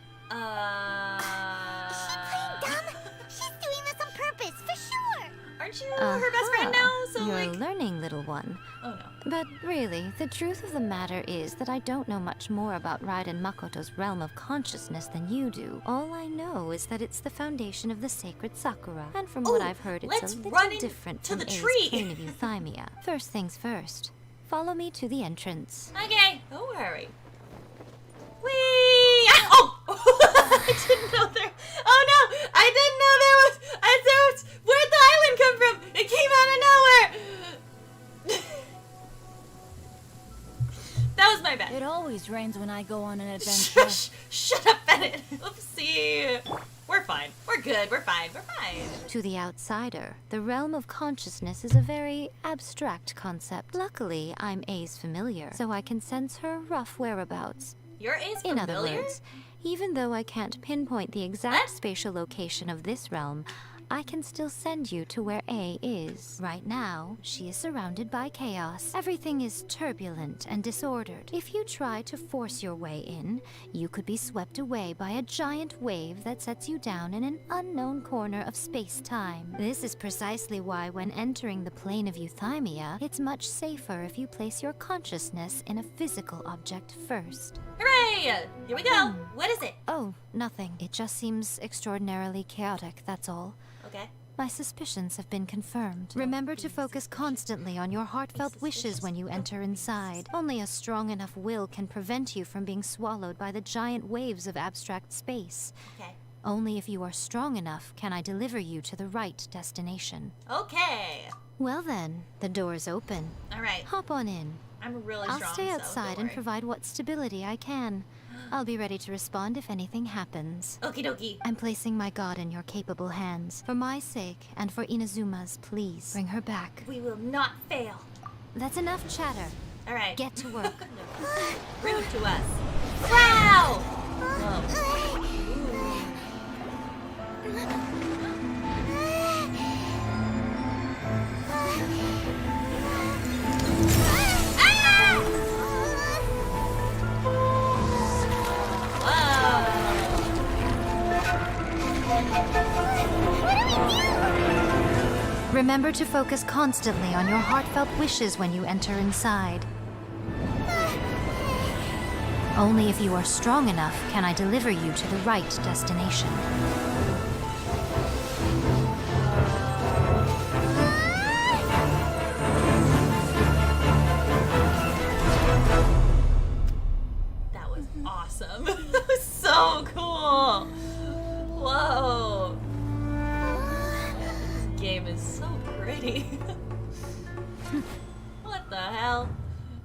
Is she playing dumb? She's doing this on purpose, for sure. Aren't you her best friend now? So You're like, learning, little one. oh no. But really, the truth of the matter is that I don't know much more about Ryden Makoto's realm of consciousness than you do. All I know is that it's the foundation of the sacred Sakura. And from what Ooh, I've heard, it's let's a run little different to from the A's tree. plane of euthymia. First things first. Follow me to the entrance. Okay, don't worry. Whee! Oh! I didn't know there. Oh no! I didn't know there was. Where'd the island come from? It came out of nowhere. always rains when I go on an adventure. Shut up, Bennett. Oopsie. We're fine. We're good. We're fine. We're fine. To the outsider, the realm of consciousness is a very abstract concept. Luckily, I'm A's familiar, so I can sense her rough whereabouts. You're A's In familiar? other words, even though I can't pinpoint the exact spatial location of this realm, I can still send you to where A is. Right now, she is surrounded by chaos. Everything is turbulent and disordered. If you try to force your way in, you could be swept away by a giant wave that sets you down in an unknown corner of space-time. This is precisely why when entering the plane of euthymia, it's much safer if you place your consciousness in a physical object first. Hooray! Here we go. What is it? Oh, nothing. It just seems extraordinarily chaotic, that's all. Okay. My suspicions have been confirmed. Remember to focus constantly on your heartfelt wishes when you enter inside. Only a strong enough will can prevent you from being swallowed by the giant waves of abstract space. Okay. Only if you are strong enough can I deliver you to the right destination. Okay. Well then, the door is open. All right. Hop on in. I'm really I'll strong, stay so outside don't and worry. provide what stability I can. I'll be ready to respond if anything happens. Okie dokie. I'm placing my god in your capable hands. For my sake, and for Inazuma's, please, bring her back. We will not fail. That's enough chatter. All right. Get to work. Rude to us. Wow! Whoa. Remember to focus constantly on your heartfelt wishes when you enter inside. Only if you are strong enough can I deliver you to the right destination. That was awesome. That was so cool. Whoa. This game is so pretty. What the hell?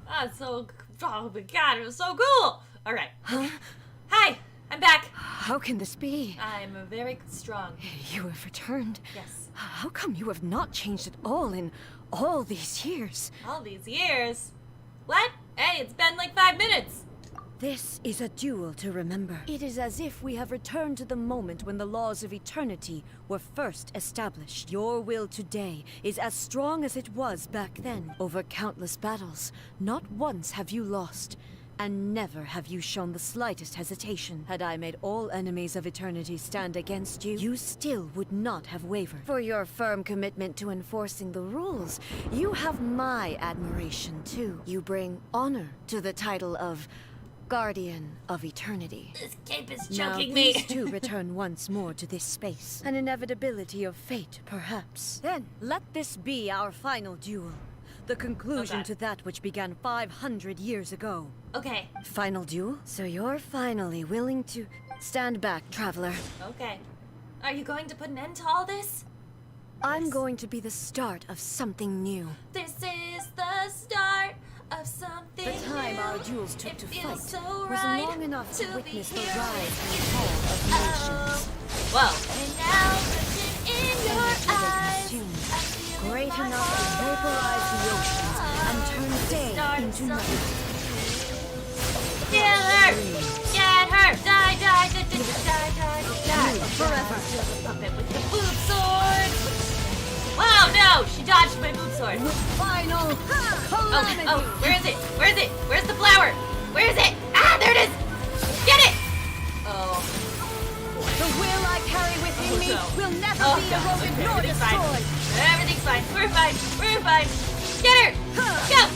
That's so... Oh my god, it was so cool! Alright. Hi, I'm back. How can this be? I'm very strong. You have returned. Yes. How come you have not changed at all in all these years? All these years? What? Hey, it's been like 5 minutes. This is a duel to remember. It is as if we have returned to the moment when the laws of eternity were first established. Your will today is as strong as it was back then. Over countless battles, not once have you lost, and never have you shown the slightest hesitation. Had I made all enemies of eternity stand against you, you still would not have wavered. For your firm commitment to enforcing the rules, you have my admiration too. You bring honor to the title of Guardian of Eternity. This cape is Now choking me. these two return once more to this space. An inevitability of fate, perhaps. Then, let this be our final duel. The conclusion Okay. to that which began 500 years ago. Okay, Final duel? So you're finally willing to... Stand back, traveler. okay. Are you going to put an end to all this? I'm going to be the start of something new. This is the start of something The time new. our duels took It to feels fight so was right long enough to be witness the here. rise and fall of nations. Whoa. And now looking in your Energy they eyes, consumed, I feel in great my enough to heart. vaporize the oceans and turn day Start into night. something. Kill her! Get her! Die, die, die, die, die, die, die. Forever. Puppet with the boob sword! Wow, no! She dodged my boob sword. Final Okay, oh, where is it? Where is it? Where's the flower? Where is it? Ah, there it is! Get it! Oh. The will I carry within me no. will never Oh, be God. eroded Okay, nor everything's fine. destroyed. Everything's fine. We're fine. We're fine. Get her! Go! Yeah!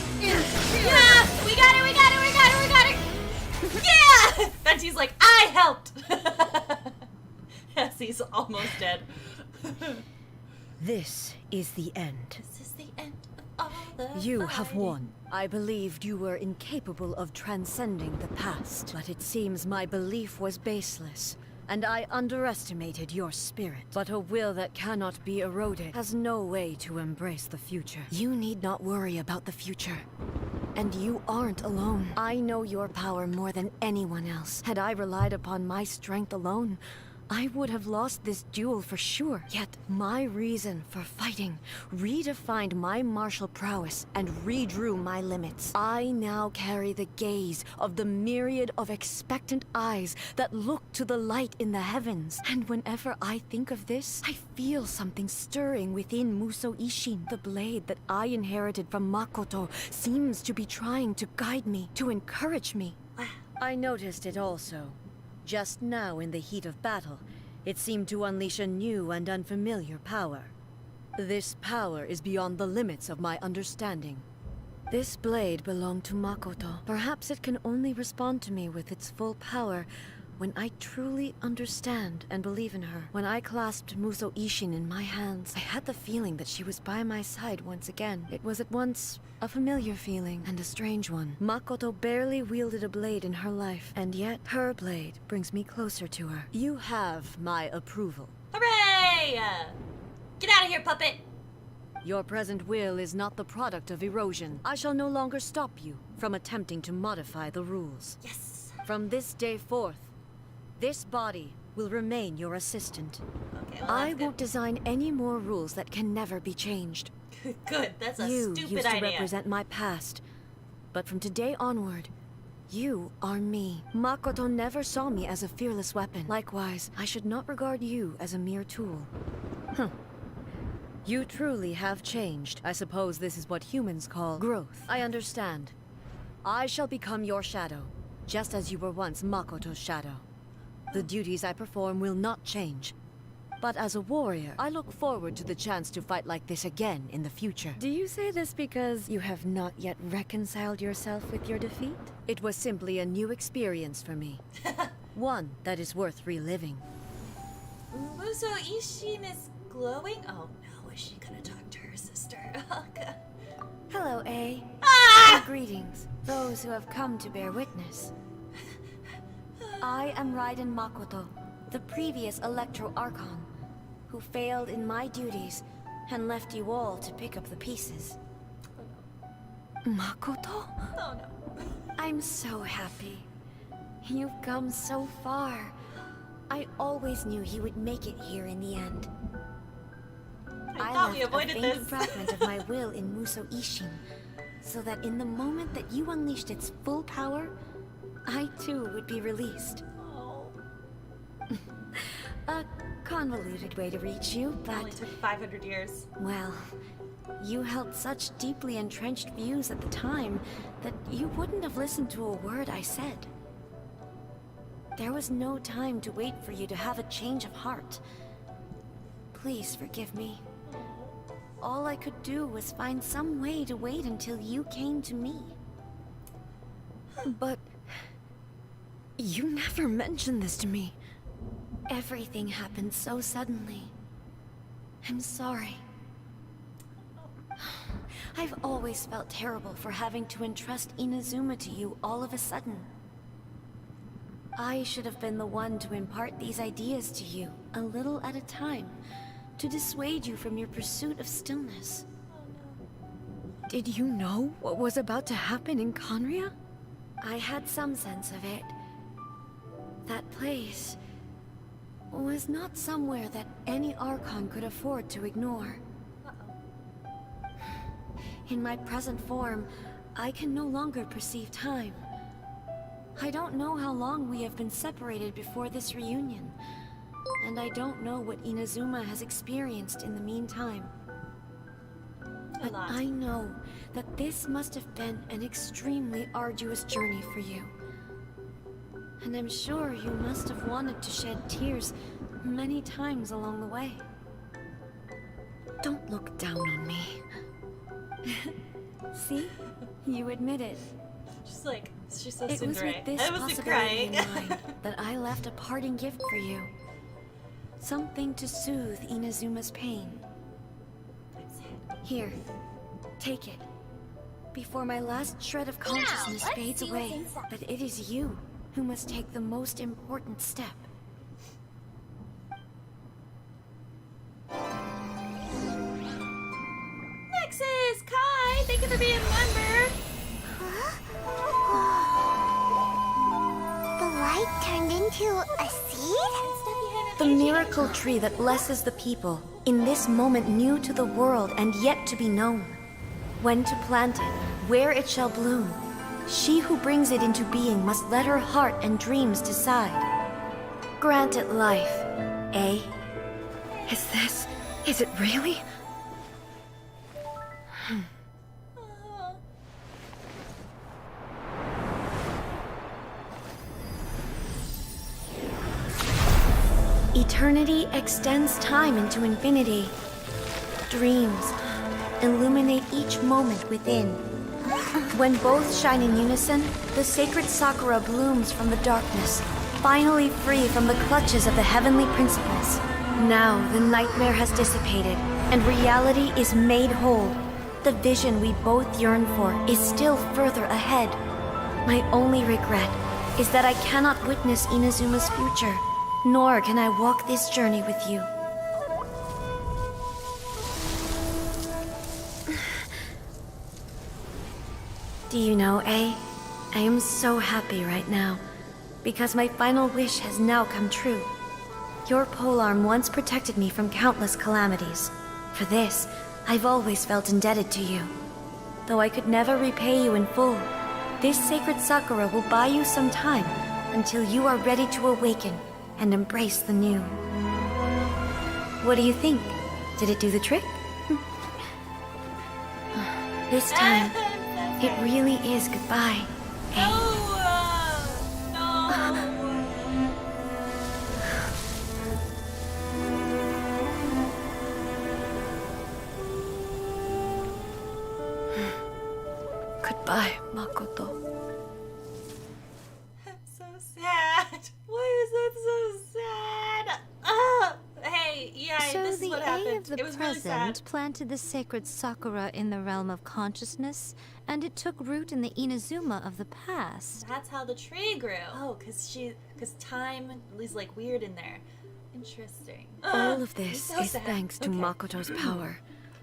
We got her! We got her! We got her! We got her! Yeah! Venti's like, I helped! Yes, he's almost dead. This is the end. This is the end of all the You have fighting. won. I believed you were incapable of transcending the past, but it seems my belief was baseless, and I underestimated your spirit. But a will that cannot be eroded has no way to embrace the future. You need not worry about the future. And you aren't alone. I know your power more than anyone else. Had I relied upon my strength alone, I would have lost this duel for sure. Yet my reason for fighting redefined my martial prowess and redrew my limits. I now carry the gaze of the myriad of expectant eyes that look to the light in the heavens. And whenever I think of this, I feel something stirring within Musou Ishin. The blade that I inherited from Makoto seems to be trying to guide me, to encourage me. I noticed it also. Just now, in the heat of battle, it seemed to unleash a new and unfamiliar power. This power is beyond the limits of my understanding. This blade belonged to Makoto. Perhaps it can only respond to me with its full power when I truly understand and believe in her. When I clasped Musou Ishin in my hands, I had the feeling that she was by my side once again. It was at once a familiar feeling and a strange one. Makoto barely wielded a blade in her life, and yet her blade brings me closer to her. You have my approval. Hooray! Get out of here, puppet! Your present will is not the product of erosion. I shall no longer stop you from attempting to modify the rules. Yes! From this day forth, this body will remain your assistant. Okay, well, I that's won't design any more rules that can never be changed. good. Good, that's a You stupid used to idea. represent my past, but from today onward, you are me. Makoto never saw me as a fearless weapon. Likewise, I should not regard you as a mere tool. You truly have changed. I suppose this is what humans call growth. I understand. I shall become your shadow, just as you were once Makoto's shadow. The duties I perform will not change. But as a warrior, I look forward to the chance to fight like this again in the future. Do you say this because you have not yet reconciled yourself with your defeat? It was simply a new experience for me. One that is worth reliving. Musou Ishin is glowing? Oh no, is she gonna talk to her sister? Oh god. Hello, A. Ah! Greetings, those who have come to bear witness. I am Ryden Makoto, the previous Electro Archon, who failed in my duties and left you all to pick up the pieces. Makoto? Oh no. I'm so happy. You've come so far. I always knew you would make it here in the end. I thought we left avoided a faint this. fragment of my will in Musou Ishin, so that in the moment that you unleashed its full power, I too would be released. Oh. A convoluted way to reach you, It but only took 500 years. well, you held such deeply entrenched views at the time that you wouldn't have listened to a word I said. There was no time to wait for you to have a change of heart. Please forgive me. All I could do was find some way to wait until you came to me. But you never mentioned this to me. Everything happened so suddenly. I'm sorry. I've always felt terrible for having to entrust Inazuma to you all of a sudden. I should have been the one to impart these ideas to you, a little at a time, to dissuade you from your pursuit of stillness. Did you know what was about to happen in Conria? I had some sense of it. That place was not somewhere that any Archon could afford to ignore. In my present form, I can no longer perceive time. I don't know how long we have been separated before this reunion, and I don't know what Inazuma has experienced in the meantime. But I know that this must have been an extremely arduous journey for you. And I'm sure you must have wanted to shed tears many times along the way. Don't look down on me. See? You admit it. She's so It was with this I was possibility crying. in mind that I left a parting gift for you. Something to soothe Inazuma's pain. Here, take it. Before my last shred of consciousness let's fades see what's away, inside. but it is you who must take the most important step. Nexus! Kai! Thank you for being a member! To a seed? The miracle tree that blesses the people, in this moment new to the world and yet to be known. When to plant it, where it shall bloom. She who brings it into being must let her heart and dreams decide. Grant it life, eh? Is it really? Eternity extends time into infinity. Dreams illuminate each moment within. When both shine in unison, the sacred Sakura blooms from the darkness, finally free from the clutches of the heavenly principles. Now the nightmare has dissipated, and reality is made whole. The vision we both yearn for is still further ahead. My only regret is that I cannot witness Inazuma's future, nor can I walk this journey with you. Do you know, I am so happy right now, because my final wish has now come true. Your polearm once protected me from countless calamities. For this, I've always felt indebted to you. Though I could never repay you in full, this sacred Sakura will buy you some time until you are ready to awaken and embrace the new. What do you think? Did it do the trick? This time, it really is goodbye. Goodbye, Makoto. So sad. Why is that so sad? Hey, yeah, So this is the what A happened. of the It was really present sad. planted the sacred Sakura in the realm of consciousness, and it took root in the Inazuma of the past. That's how the tree grew. Oh, cause time is like weird in there. Interesting. All of this so is sad. thanks to Okay. Makoto's power.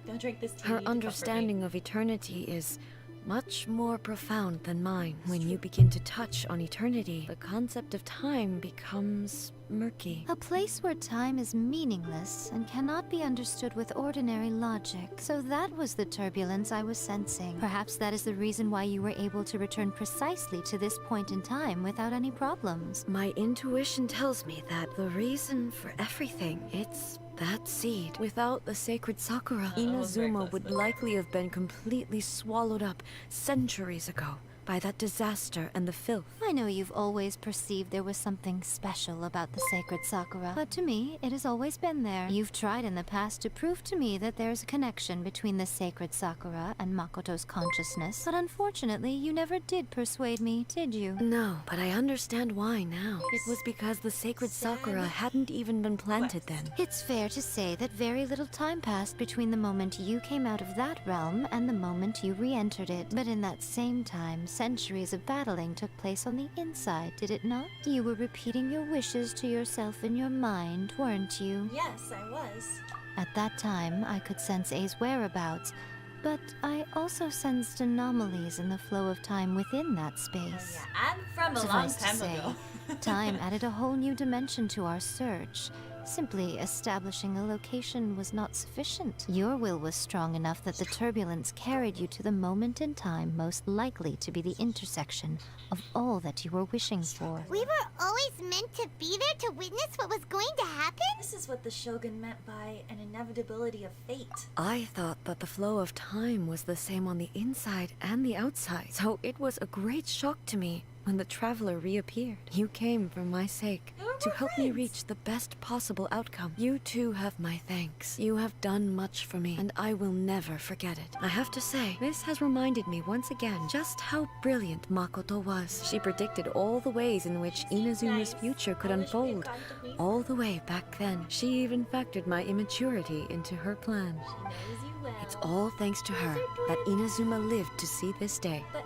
Don't drink this tea. Her to comfort me. understanding of eternity is much more profound than mine. When you begin to touch on eternity, the concept of time becomes murky. A place where time is meaningless and cannot be understood with ordinary logic. So that was the turbulence I was sensing. Perhaps that is the reason why you were able to return precisely to this point in time without any problems. My intuition tells me that the reason for everything, it's that seed. Without the sacred Sakura, almost very Inazuma close, would but- likely have been completely swallowed up centuries ago by that disaster and the filth. I know you've always perceived there was something special about the sacred Sakura, but to me, it has always been there. You've tried in the past to prove to me that there's a connection between the sacred Sakura and Makoto's consciousness, but unfortunately, you never did persuade me, did you? No, but I understand why now. It was because the sacred Sakura hadn't even been planted then. It's fair to say that very little time passed between the moment you came out of that realm and the moment you re-entered it. But in that same time, centuries of battling took place on the inside, did it not? You were repeating your wishes to yourself in your mind, weren't you? Yes, I was. At that time, I could sense A's whereabouts, but I also sensed anomalies in the flow of time within that space. Oh, yeah, and from a long Suffice to time say, ago. time added a whole new dimension to our search. Simply establishing a location was not sufficient. Your will was strong enough that the turbulence carried you to the moment in time most likely to be the intersection of all that you were wishing for. We were always meant to be there to witness what was going to happen? This is what the Shogun meant by an inevitability of fate. I thought that the flow of time was the same on the inside and the outside, so it was a great shock to me when the traveler reappeared. You came for my sake, We were to help me friends. reach the best possible outcome. You too have my thanks. You have done much for me, and I will never forget it. I have to say, this has reminded me once again just how brilliant Makoto was. She predicted all the ways in which Inazuma's nice. future could I wish we had unfold. gotten to meet All the way back then. She even factored my immaturity into her plan. She knows you well. It's all thanks to her that Inazuma lived to see this day. But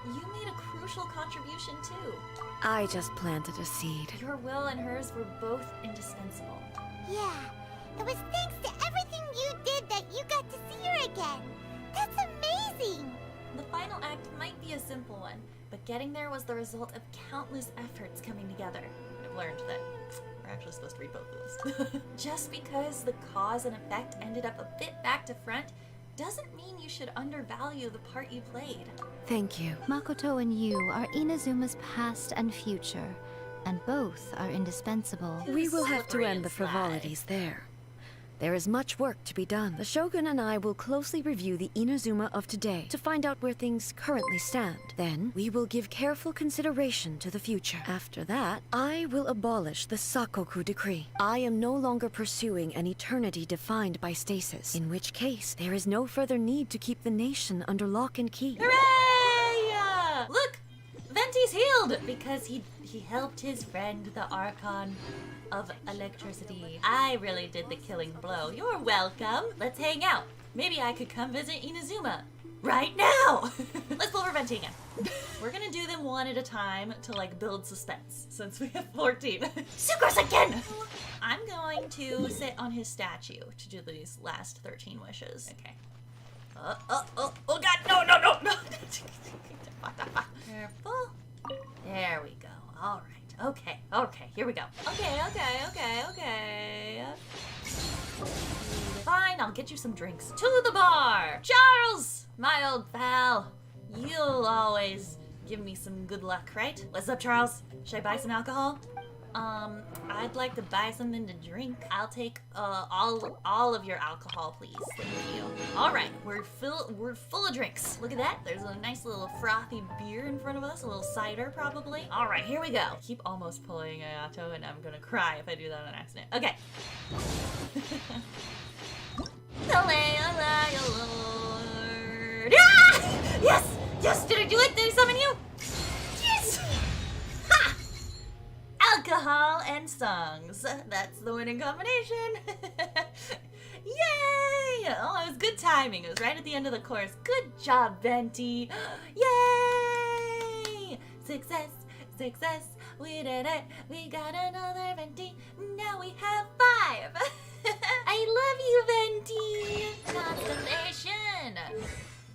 you made a crucial contribution too. I just planted a seed. Your will and hers were both indispensable. Yeah, it was thanks to everything you did that you got to see her again. That's amazing! The final act might be a simple one, but getting there was the result of countless efforts coming together. It learned that we're actually supposed to read both of those. Just because the cause and effect ended up a bit back to front doesn't mean you should undervalue the part you played. Thank you. Makoto and you are Inazuma's past and future, and both are indispensable. We will have to Slippery end and the sly. frivolities there. There is much work to be done. The Shogun and I will closely review the Inazuma of today to find out where things currently stand. Then, we will give careful consideration to the future. After that, I will abolish the Sakoku decree. I am no longer pursuing an eternity defined by stasis, in which case, there is no further need to keep the nation under lock and key. Hooray! Look! Venti's healed! Because he helped his friend, the Archon of Electricity. I really did the killing blow. You're welcome. Let's hang out. Maybe I could come visit Inazuma right now. Let's pull for Venti again. We're gonna do them one at a time to like build suspense since we have 14. Sucrose again! I'm going to sit on his statue to do these last 13 wishes. Okay. Oh god, no. Careful. There we go. All right. Okay, here we go. Okay. Fine, I'll get you some drinks. To the bar! Charles! My old pal. You'll always give me some good luck, right? What's up, Charles? Should I buy some alcohol? I'd like to buy something to drink. I'll take all of your alcohol, please. Thank you. All right, we're full of drinks. Look at that. There's a nice little frothy beer in front of us, a little cider probably. All right, here we go. I keep almost pulling Ayato, and I'm gonna cry if I do that on accident. Okay. Lord. Ah! Yes. Did I do it? Did I summon you? Yes. Ha! Alcohol and songs. That's the winning combination. Yay! Oh, it was good timing. It was right at the end of the chorus. Good job, Venti. Yay! Success. We did it. We got another Venti. Now we have 5. I love you, Venti. Constellation.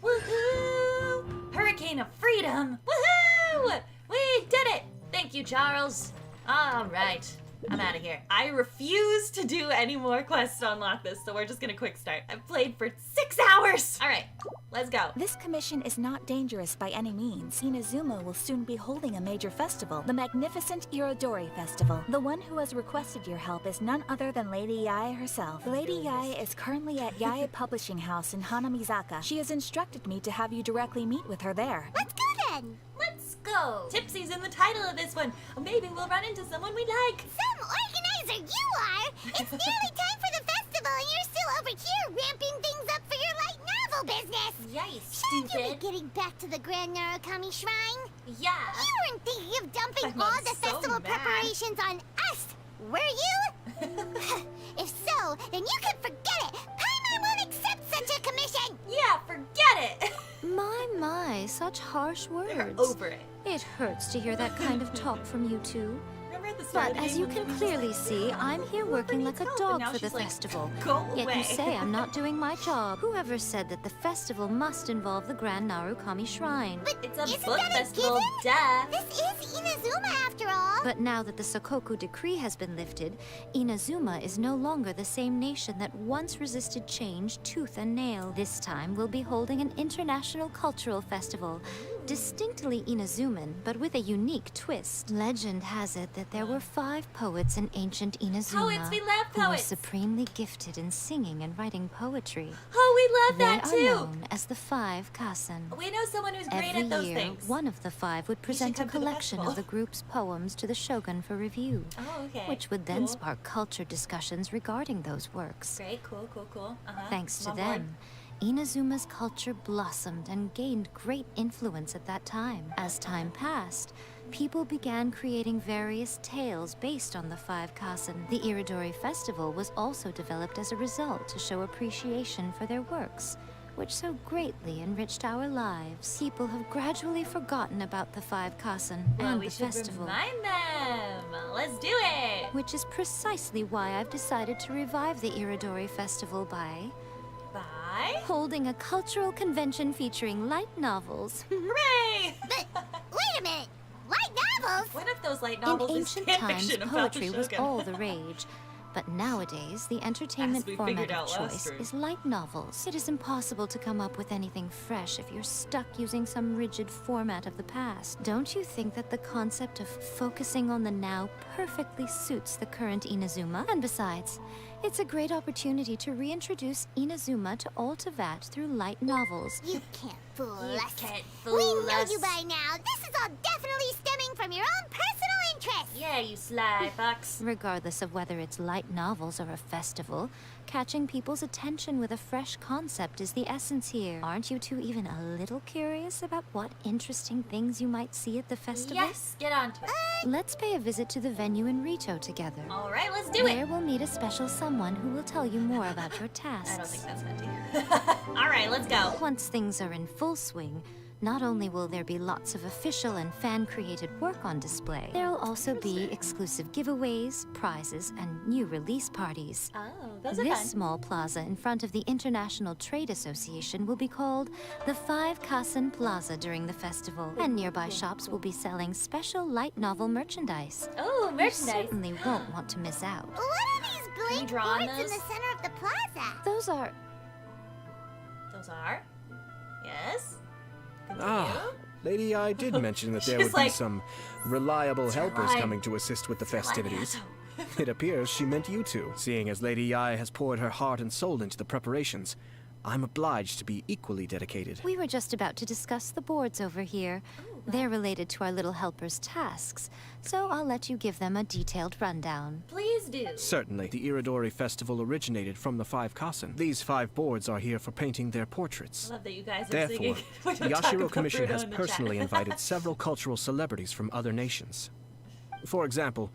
Woohoo! Hurricane of freedom. Woohoo! We did it. Thank you, Charles. All right, I'm out of here. I refuse to do any more quests to unlock this, so we're just gonna quick start. I've played for 6 hours. All right, let's go. This commission is not dangerous by any means. Inazuma will soon be holding a major festival, the magnificent Irodori Festival. The one who has requested your help is none other than Lady Yae herself. Lady Yae is currently at Yae Publishing House in Hanamizaka. She has instructed me to have you directly meet with her there. Let's go then. Let's go. Tipsy's in the title of this one. Maybe we'll run into someone we like. Some organizer you are! It's nearly time for the festival and you're still over here ramping things up for your light novel business! Yay, Shouldn't you stupid. be getting back to the Grand Narukami Shrine? Yeah. You weren't thinking of dumping I'm all the so festival mad. preparations on us, were you? If so, then you can forget it! Paimon won't accept such a commission! Yeah, forget it. My, such harsh They're words. over it. It hurts to hear that kind of talk from you two. Remember at the start But of the as game you when can Luna's clearly like, see, I'm here working like a help, and dog now for the she's like, festival. Go Yet away. you say I'm not doing my job. Whoever said that the festival must involve the Grand Narukami Shrine? But It's a isn't book that a festival, given? duh. This is Inazuma after all! But now that the Sakoku decree has been lifted, Inazuma is no longer the same nation that once resisted change tooth and nail. This time we'll be holding an international cultural festival, distinctly Inazuman, but with a unique twist. Legend has it that there were 5 poets in ancient Inazuma Poets, we love who were poets. supremely gifted in singing and writing poetry. Oh, we love They that are too. known as the 5 Kasen. We know someone who's great Every at those year, things. one of the 5 would present a come to the collection of festival. the group's poems to the Shogun for review, Oh, okay. which would then Cool. spark culture discussions regarding those works. Great, cool. Thanks to I'm on board. them, Inazuma's culture blossomed and gained great influence at that time. As time passed, people began creating various tales based on the 5 Kasen. The Irodori Festival was also developed as a result to show appreciation for their works, which so greatly enriched our lives. People have gradually forgotten about the 5 Kasen Well, and we the should festival. remind them. Let's do it. Which is precisely why I've decided to revive the Irodori Festival by Bye. holding a cultural convention featuring light novels. Hooray! But wait a minute! Light novels! One of those light In novels is ancient fan times, fiction about the poetry was Shogun. all the rage. But nowadays, the entertainment we format figured of out last choice stream. is light novels. It is impossible to come up with anything fresh if you're stuck using some rigid format of the past. Don't you think that the concept of focusing on the now perfectly suits the current Inazuma? And besides, it's a great opportunity to reintroduce Inazuma to all Tevat through light novels. You can't fool You us. can't We fool know us. you by now. This is all definitely stemming from your own personal interest. Yeah, you sly fox. Regardless of whether it's light novels or a festival, catching people's attention with a fresh concept is the essence here. Aren't you two even a little curious about what interesting things you might see at the festival? Yes, get on to it. Let's pay a visit to the venue in Rito together. All right, let's do There it. we'll meet a special someone who will tell you more about your tasks. I don't think that's Venti. All right, let's go. Once things are in full swing, not only will there be lots of official and fan-created work on display, there'll also be exclusive giveaways, prizes, and new release parties. Oh, those are This fun. small plaza in front of the International Trade Association will be called the 5 Kasen Plaza during the festival, and nearby shops will be selling special light novel merchandise. Oh, You merchandise. certainly won't want to miss out. What are these blank draw on boards in those? the center of the plaza? Those are... Those are. Yes. Ah, Continue. Lady I did mention that there She's would be like, some reliable helpers Ryan. coming to assist with the festivities. Makoto. It appears she meant you two. Seeing as Lady I has poured her heart and soul into the preparations, I'm obliged to be equally dedicated. We were just about to discuss the boards over here. They're related to our little helper's tasks, so I'll let you give them a detailed rundown. Please do. Certainly, the Iridori Festival originated from the 5 Kasen. These 5 boards are here for painting their portraits. I love that you guys are Therefore, singing. We the don't talk Yashiro about Commission Bruno has in the chat. personally invited several cultural celebrities from other nations. For example,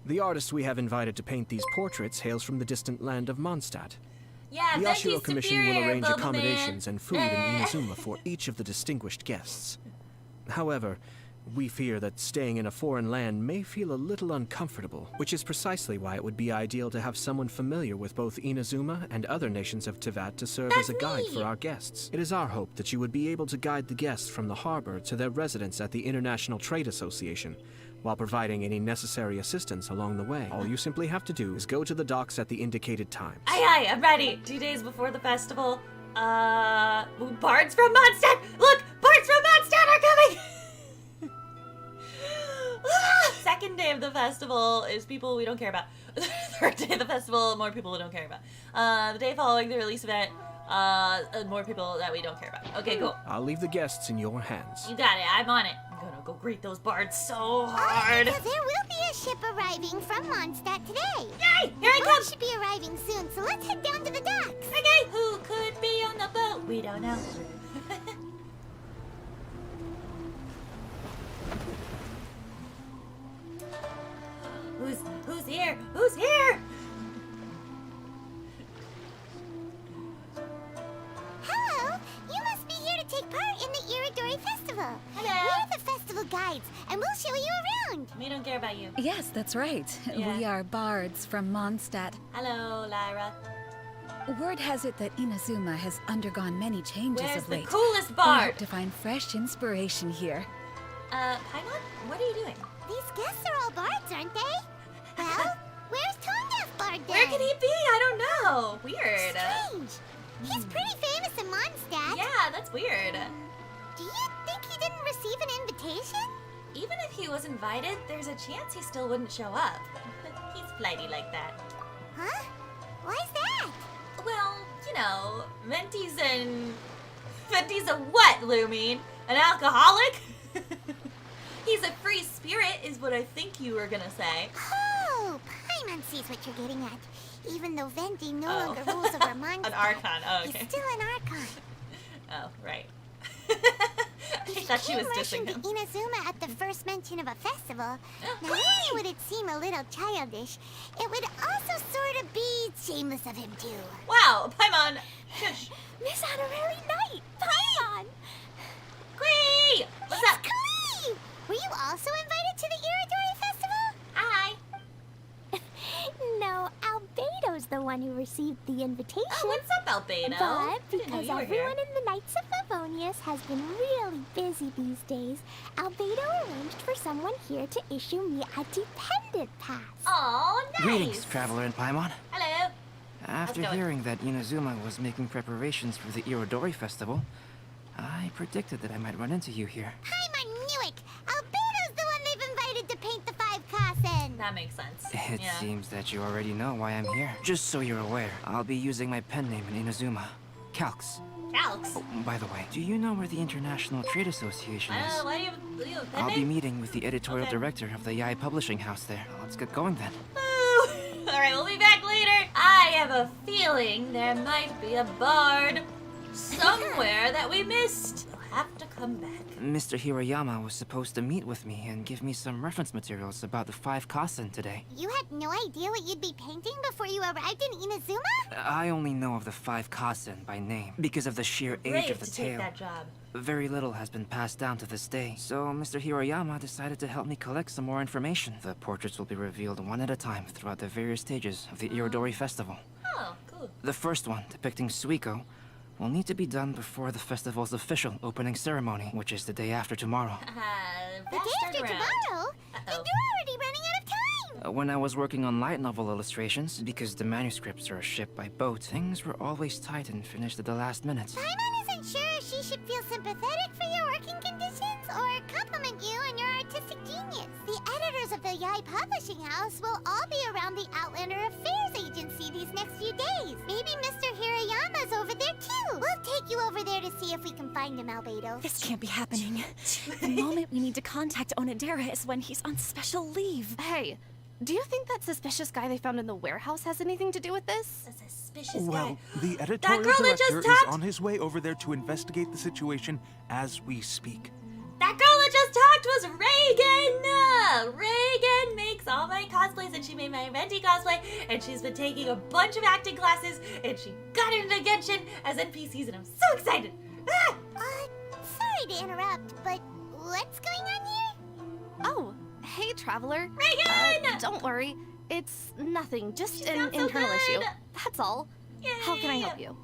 the artist we have invited to paint these portraits hails from the distant land of Mondstadt. Yeah, The Venti's Yashiro Commission will superior, arrange Boba accommodations Man. and food in Inazuma for each of the distinguished guests. However, we fear that staying in a foreign land may feel a little uncomfortable, which is precisely why it would be ideal to have someone familiar with both Inazuma and other nations of Tevat to serve as a guide for our guests. It is our hope that you would be able to guide the guests from the harbor to their residence at the International Trade Association, while providing any necessary assistance along the way. All you simply have to do is go to the docks at the indicated times. Aye, aye, I'm ready. 2 days before the festival. Bards from Mondstadt! Look! Bards from Mondstadt are coming! Second day of the festival is people we don't care about. Third day of the festival, more people we don't care about. The day following the release event, more people that we don't care about. Okay, cool. I'll leave the guests in your hands. You got it. I'm on it. I'm gonna go greet those bards so hard. So there will be a ship arriving from Mondstadt today. Yay! Here I The come! boat should be arriving soon, so let's head down to the docks. Okay, who could be on the boat? We don't know. Who's here? Who's here? Hello, you must be here to take part in the Iridori Festival. Hello. We're the festival guides, and we'll show you around. We don't care about you. Yes, that's right. Yeah. We are bards from Mondstadt. Hello, Lyra. Word has it that Inazuma has undergone many changes Where's of the late. coolest We bard? hope to find fresh inspiration here. Paimon, what are you doing? These guests are all bards, aren't they? Well, where's Tone Deaf Bard then? Where could he be? I don't know. Weird. Strange. He's pretty famous in Mondstadt. Yeah, that's weird. Do you think he didn't receive an invitation? Even if he was invited, there's a chance he still wouldn't show up. He's flighty like that. Huh? Why's that? Well, you know, Venti's a what, Lumine? An alcoholic? He's a free spirit, is what I think you were gonna say. Oh, Paimon sees what you're getting at. Even though Venti no Oh. longer rules over Mondstadt, An Archon. Oh, okay. he's still an Archon. Oh, right. I If thought she he was came dissing rushing to him. Inazuma at the first mention of a festival, not only would it seem a little childish, it would also sort of be shameless of him too. Wow, Paimon! Shush. Miss Honorary Knight, Paimon! Quee! What's It's up? Klee! Were you also invited to the Iridori Festival? Hi. No, Albedo's the the one who received the invitation. Oh, what's up, Albedo? But Didn't know because you were here. everyone in the Knights of Favonius has been really busy these days, Albedo arranged for someone here to issue me a dependent pass. Oh, nice. Greetings, Traveler in Paimon. Hello. After going? hearing that Inazuma was making preparations for the Irodori Festival, I predicted that I might run into you here. Paimon knew it! Albedo's the one they've invited to paint the 5 Kasen. That makes sense. It yeah. seems that you already know why I'm here. Just so you're aware, I'll be using my pen name in Inazuma, Calx. Calx? Oh, by the way, do you know where the International Trade Association is? Why do you have a pen I'll be name? meeting with the editorial director of the Yai Publishing House there. Let's get going then. Woo! Alright, we'll be back later. I have a feeling there might be a bard somewhere that we missed. We'll have to come back. Mr. Hirayama was supposed to meet with me and give me some reference materials about the 5 Kasen today. You had no idea what you'd be painting before you arrived in Inazuma? I only know of the 5 Kasen by name because of the sheer age Brave of the to take tale. that job. Very little has been passed down to this day, so Mr. Hirayama decided to help me collect some more information. The portraits will be revealed one at a time throughout the various stages of the Irodori Festival. Oh, cool. The first one, depicting Suiko, will need to be done before the festival's official opening ceremony, which is the day after tomorrow. The day after tomorrow? Then you're already running out of time! When I was working on light novel illustrations, because the manuscripts are shipped by boat, things were always tight and finished at the last minute. Paimon isn't sure if she should feel sympathetic for your working conditions or compliment you on your artistic genius. The editors of the Yai Publishing House will all be around the Outlander Affairs Agency these next few days. Maybe Mr. Hirayama's over there too. We'll take you over there to see if we can find him, Albedo. This can't be happening. The moment we need to contact Onodera is when he's on special leave. Hey, do you think that suspicious guy they found in the warehouse has anything to do with this? A suspicious Well, guy. the editorial girl that director just is talked? on his way over there to investigate the situation as we speak. That girl that just talked was Reagan! Reagan makes all my cosplays, and she made my Venti cosplay, and she's been taking a bunch of acting classes, and she got into Genshin as NPCs, and I'm so excited! Ah! Sorry to interrupt, but what's going on here? Oh, hey, Traveler. Reagan! Don't worry. It's nothing, just She an sounds so internal issue. good. That's all. How can I help you?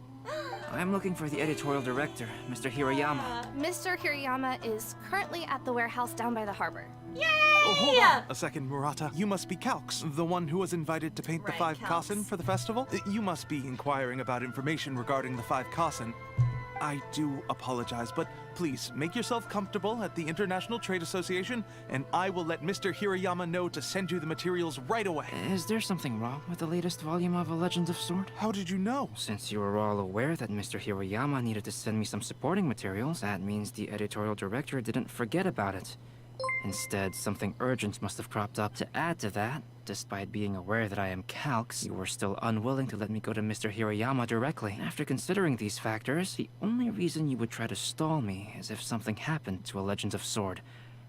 I'm looking for the editorial director, Mr. Hirayama. Mr. Hirayama is currently at the warehouse down by the harbor. Yay! Oh, hold on a second, Murata. You must be Calx, the one who was invited to paint the Right, 5 Calx. Kasen for the festival. You must be inquiring about information regarding the 5 Kasen. I do apologize, but please make yourself comfortable at the International Trade Association, and I will let Mr. Hirayama know to send you the materials right away. Is there something wrong with the latest volume of A Legend of Sword? How did you know? Since you were all aware that Mr. Hirayama needed to send me some supporting materials, that means the editorial director didn't forget about it. Instead, something urgent must have cropped up. To add to that, despite being aware that I am Calx, you were still unwilling to let me go to Mr. Hirayama directly. After considering these factors, the only reason you would try to stall me is if something happened to A Legend of Sword,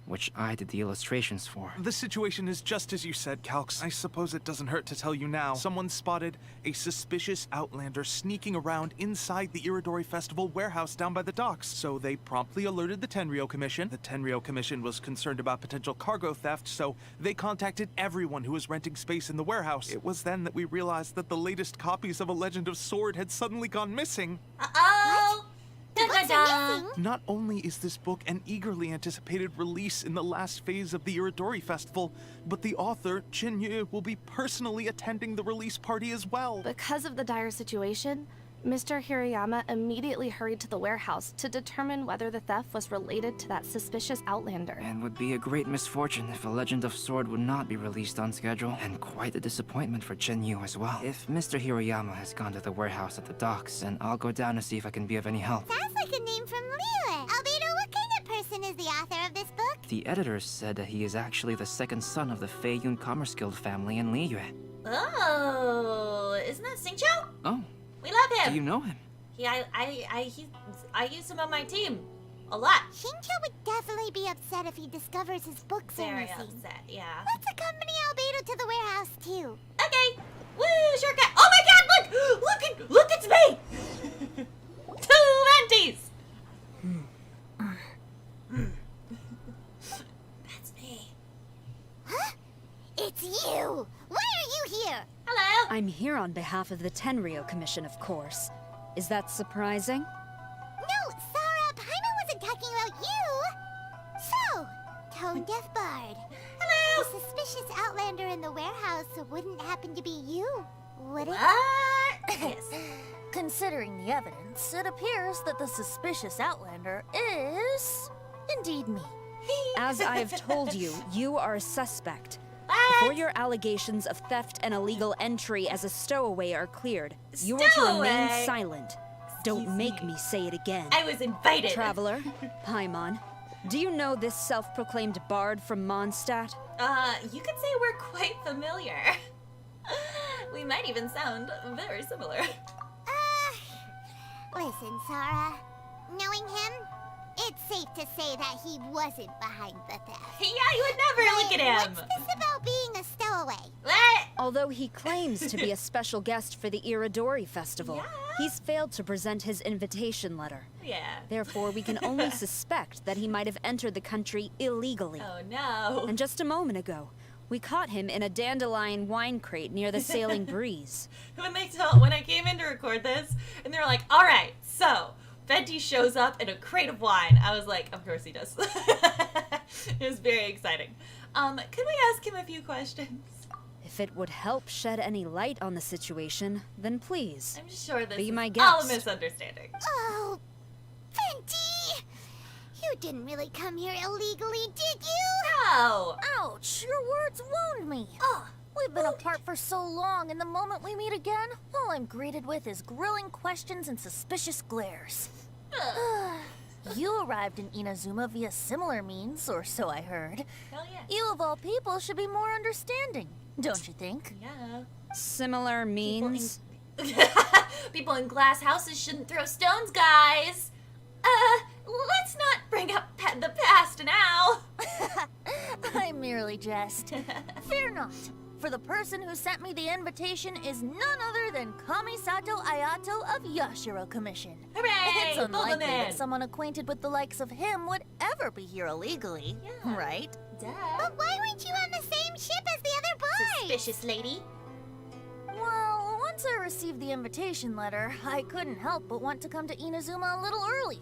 which I did the illustrations for. The situation is just as you said, Calx. I suppose it doesn't hurt to tell you now. Someone spotted a suspicious outlander sneaking around inside the Irodori Festival warehouse down by the docks. So they promptly alerted the Tenryou Commission. The Tenryou Commission was concerned about potential cargo theft, so they contacted everyone who was renting space in the warehouse. It was then that we realized that the latest copies of A Legend of Sword had suddenly gone missing. Uh-oh! Da-da-da! Not only is this book an eagerly anticipated release in the last phase of the Irodori Festival, but the author, Jinyu, will be personally attending the release party as well. Because of the dire situation, Mr. Hirayama immediately hurried to the warehouse to determine whether the theft was related to that suspicious outlander. And would be a great misfortune if A Legend of Sword would not be released on schedule, and quite a disappointment for Jinyu as well. If Mr. Hirayama has gone to the warehouse at the docks, then I'll go down to see if I can be of any help. Sounds like a name from Liyue. Albedo, what kind of person is the author of this book? The editors said that he is actually the second son of the Feiyun Commerce Guild family in Liyue. Oh, isn't that Xingqiu? Oh, We love him. do you know him? I use him on my team a lot. Xingqiu would definitely be upset if he discovers his books are Very missing. upset, yeah. Let's accompany Albedo to the warehouse too. Okay. Woo, shortcut. Oh my god, look, it's me. 2 Ventis. That's me. Huh? It's you! Why are you here? Hello. I'm here on behalf behalf of the Tenryou Commission, of course. Is that surprising? No, Sarah, Paimon wasn't talking about you! So, Tone Deaf Bard. Hello! The suspicious outlander in the warehouse wouldn't happen to be you, would it? Yes. Considering the evidence, it appears that the suspicious outlander is indeed me. As I have told you, you are a suspect. Before your allegations of theft and illegal entry as a stowaway are cleared, you are to remain silent. Don't make me say it again. I was invited. Traveler, Paimon, do you know this self-proclaimed bard from Mondstadt? You could say we're quite familiar. We might even sound very similar. Listen, Sarah. Knowing him, it's safe to say that he wasn't behind the theft. Yeah, you would never look at him. What's this about being a stowaway? What? Although he claims to be a special guest for the Irodori Festival, he's failed to present his invitation letter. Yeah. Therefore, we can only suspect that he might have entered the country illegally. Oh no. And just a moment ago, we caught him in a dandelion wine crate near the Sailing Breeze. When I came in to record this, and they're like, all right, so Venti shows up in a crate of wine. I was like, of course he does. It was very exciting. Could we ask him a few questions? If it would help shed any light on the situation, then please. I'm sure this be my is guest. all a misunderstanding. Oh, Venti! You didn't really come here illegally, did you? No! Ouch! Your words wound me. Oh, we've been apart for so long, and the moment we meet again, all I'm greeted with is grilling questions and suspicious glares. You arrived in Inazuma via similar means, or so I heard. Hell yeah. You of all people should be more understanding, don't you think? Yeah. Similar means? People in glass houses shouldn't throw stones, guys. Let's not bring up the past now. I merely jest. Fear not, for the person who sent me the invitation is none other than Kamisato Ayato of Yashiro Commission. Hooray! It's unlikely Pull them in. that someone acquainted with the likes of him would ever be here illegally, right? Duh. But why weren't you on the same ship as the other boys? Suspicious lady. Well, once I received the invitation letter, I couldn't help but want to come to Inazuma a little early.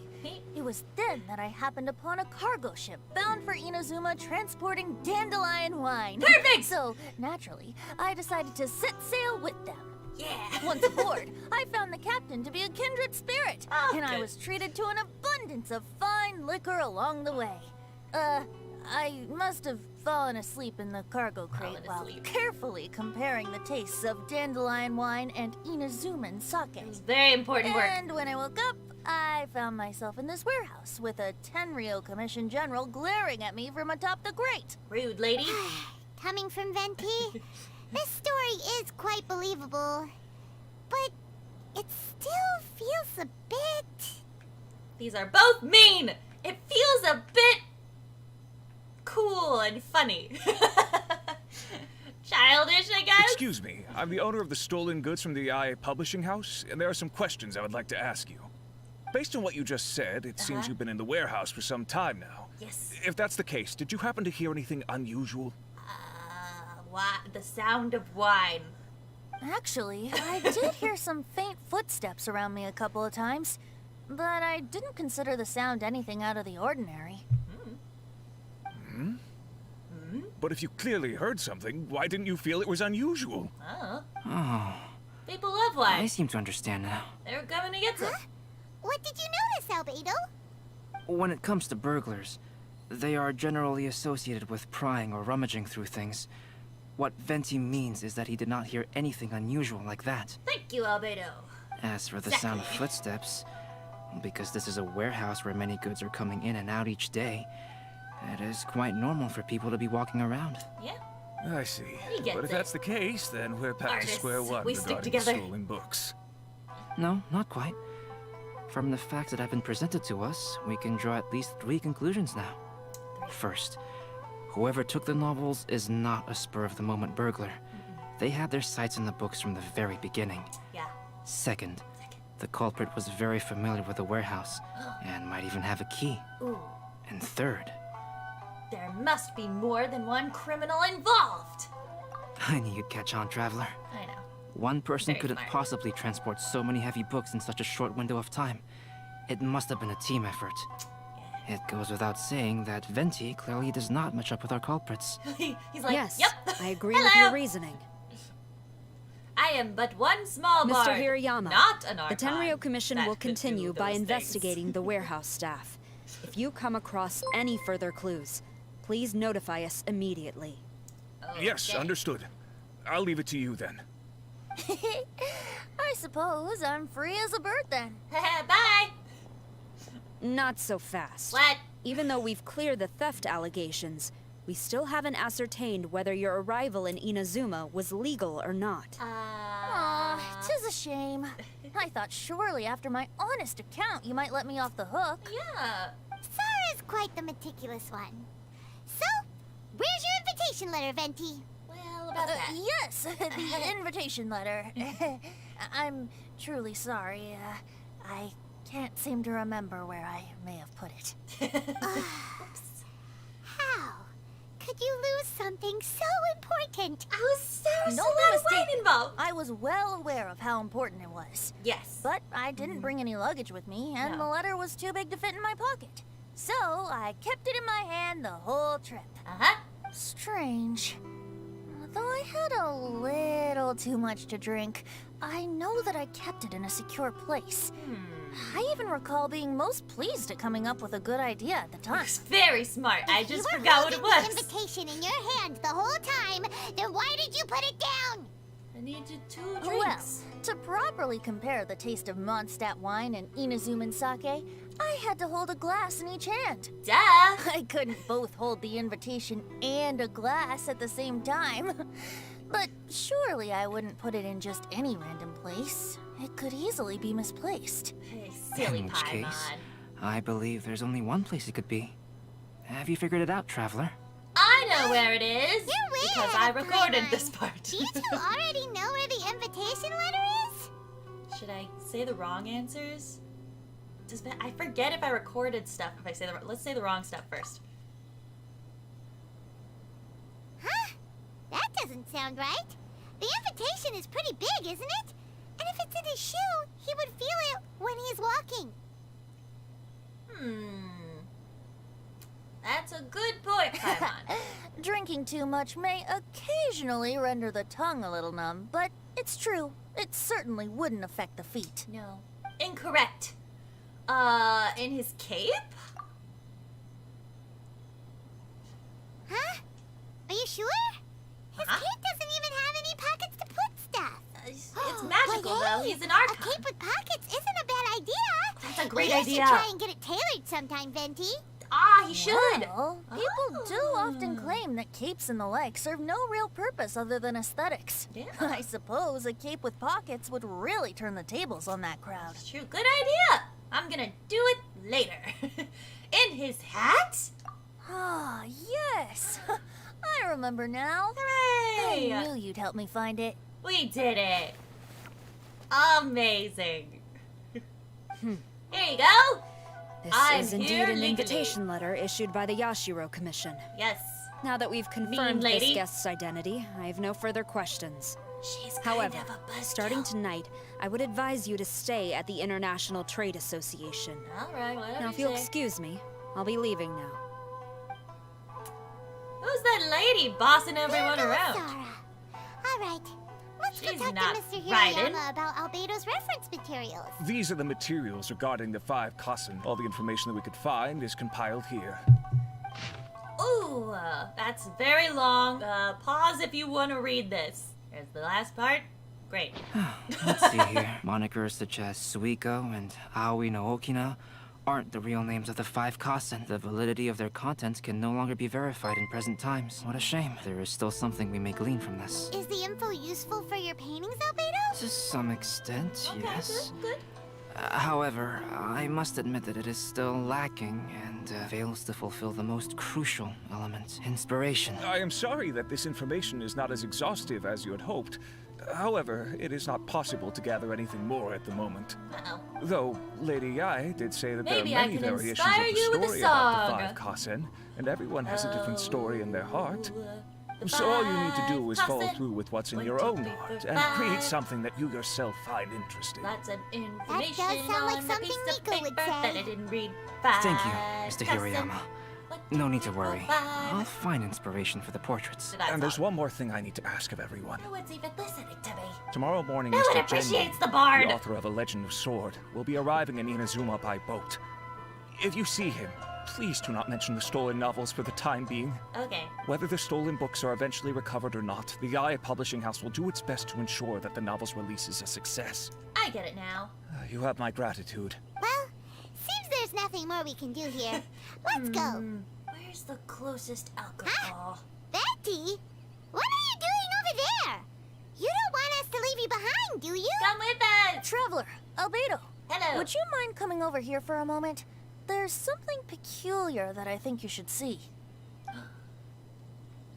It was then that I happened upon a cargo ship bound for Inazuma transporting dandelion wine. Perfect! So, naturally, I decided to set sail with them. Yeah. Once aboard, I found the captain to be a kindred spirit, and I was treated to an abundance of fine liquor along the way. I must have fallen asleep in the cargo crate while carefully comparing the tastes of dandelion wine and Inazuman sake. Very important work. And when I woke up, I found myself in this warehouse with a Tenryou Commission general glaring at me from atop the grate. Rude lady. Coming from Venti, this story is quite believable, but it still feels a bit... These are both mean. It feels a bit cool and funny. Childish, I guess? Excuse me, I'm the owner of the stolen goods from the IA publishing house, and there are some questions I would like to ask you. Based on what you just said, it seems you've been in the warehouse for some time now. Yes. If that's the case, did you happen to hear anything unusual? The sound of wine. Actually, I did hear some faint footsteps around me a couple of times, but I didn't consider the sound anything out of the ordinary. But if you clearly heard something, why didn't you feel it was unusual? Oh, People love I wine. seem to understand now. They're coming to get some. What did you notice, Albedo? When it comes to burglars, they are generally associated with prying or rummaging through things. What Venti means is that he did not hear anything unusual like that. Thank you, Albedo. As for the sound of footsteps, because this is a warehouse where many goods are coming in and out each day, it is quite normal for people to be walking around. Yeah. I see. He gets But if it. that's the case, then we're back Artists, to square one we stick regarding together. stolen books. No, not quite. From the facts that have been presented to us, we can draw at least 3 conclusions now. First, whoever took the novels is not a spur-of-the-moment burglar. They had their sights on the books from the very beginning. Yeah. Second, the culprit was very familiar with the warehouse, and might even have a key. Ooh. And third, There must be more than one criminal involved. I knew you'd catch on, Traveler. I know. One person Very couldn't smart. possibly transport so many heavy books in such a short window of time. It must have been a team effort. It goes without saying that Venti clearly does not match up with our culprits. He's like, Yes, yep. I agree with Hello. your reasoning. I am but one small Mr. bard, Hirayama, not an the archon Tenryo Commission that will could do continue by those things. investigating the warehouse staff. If you come across any further clues, please notify us immediately. Yes, understood. I'll leave it to you then. I suppose I'm free as a bird then. Bye! Not so fast. What? Even though we've cleared the theft allegations, we still haven't ascertained whether your arrival in Inazuma was legal or not. Aw, 'tis a shame. I thought surely after my honest account you might let me off the hook. Yeah. Sara's quite the meticulous one. So, where's your invitation letter, Venti? Well, about that. Yes, the invitation letter. I'm truly sorry. I can't seem to remember where I may have put it. How could you lose something so important? No mistake involved. I was well aware of how important it was. Yes. But I didn't bring any luggage with me, and the letter was too big to fit in my pocket. So I kept it in my hand the whole trip. Strange. Though I had a little too much to drink, I know that I kept it in a secure place. I even recall being most pleased at coming up with a good idea at the time. It's very smart. I If you just were forgot what it holding was. the invitation in your hand the whole time, then why did you put it down? I needed 2 Well, drinks. to properly compare the taste of Mondstadt wine and Inazuman sake, I had to hold a glass in each hand. Duh! I couldn't both hold the invitation and a glass at the same time. But surely I wouldn't put it in just any random place. It could easily be misplaced. Hey, silly In which case, Paimon. I believe there's only one place it could be. Have you figured it out, traveler? I know where it is. You're way because ahead I of recorded Paimon. this part. Do you two already know where the invitation letter is? Should I say the wrong answers? I forget if I recorded stuff. If I say let's say the wrong stuff first. Huh? That doesn't sound right. The invitation is pretty big, isn't it? And if it's in his shoe, he would feel it when he's walking. That's a good point, Paimon. Drinking too much may occasionally render the tongue a little numb, but it's true. It certainly wouldn't affect the feet. No. Incorrect. In his cape? Huh? Are you sure? His cape doesn't even have any pockets to put stuff. It's magical, Well, though. hey, He's an archon. A cape with pockets isn't a bad idea. That's a great You idea. should try and get it tailored sometime, Venti. He should. Well, people do often claim that capes and the like serve no real purpose other than aesthetics. Yeah. I suppose a cape with pockets would really turn the tables on that crowd. True. Good idea. I'm gonna do it later. In his hat? Ah, yes. I remember now. Hooray! I knew you'd help me find it. We did it. Amazing. Here you go. This I'm is indeed here an legally. invitation letter issued by the Yashiro Commission. Yes. Now that we've confirmed this lady. guest's identity, I have no further questions. She's However, kind of a buzzkill. starting tonight, I would advise you to stay at the International Trade Association. All right, whatever Now, if you you'll say. excuse me, I'll be leaving now. Who's that lady bossing everyone There goes around? Sarah. All right. Let's go She's talk not to Mr. Ryden. Hirayama about Albedo's reference materials. These are the materials regarding the 5 Kassen. All the information that we could find is compiled here. Ooh, that's very long. Pause if you want to read this. Here's the last part. Great. Let's see here. Monikers such as Suiko and Aoi no Okina aren't the real names of the 5 Kassen. The validity of their contents can no longer be verified in present times. What a shame. There is still something we may glean from this. Is the info useful for your paintings, Albedo? To some extent, Okay, yes. good. However, I must admit that it is still lacking and fails to fulfill the most crucial element, inspiration. I am sorry that this information is not as exhaustive as you had hoped. However, it is not possible to gather anything more at the moment. Uh-oh. Though, Lady Yai did say that Maybe there are I many can variations inspire of the you with a story about the song. 5 Kassen, and everyone has a different story in their heart. So all you need to do is follow through with what's in your own heart and create something that you yourself find interesting. Lots of information That does sound like on a something piece of Nico would paper say. that I didn't read. Thank you, Mr. Hirayama. No need to worry. I'll find inspiration for the portraits. And there's one more thing I need to ask of everyone. No one's even listening to me. Tomorrow morning, No one Mr. appreciates Genji, the bard. the author of A Legend of Sword, will be arriving in Inazuma by boat. If you see him, please do not mention the stolen novels for the time being. Okay. Whether the stolen books are eventually recovered or not, the IA Publishing House will do its best to ensure that the novel's release is a success. I get it now. You have my gratitude. Well, seems there's nothing more we can do here. Let's go. Where's the closest alcohol? Venti? What are you doing over there? You don't want us to leave you behind, do you? Come with us! Traveler, Albedo. Hello. Would you mind coming over here for a moment? There's something peculiar that I think you should see.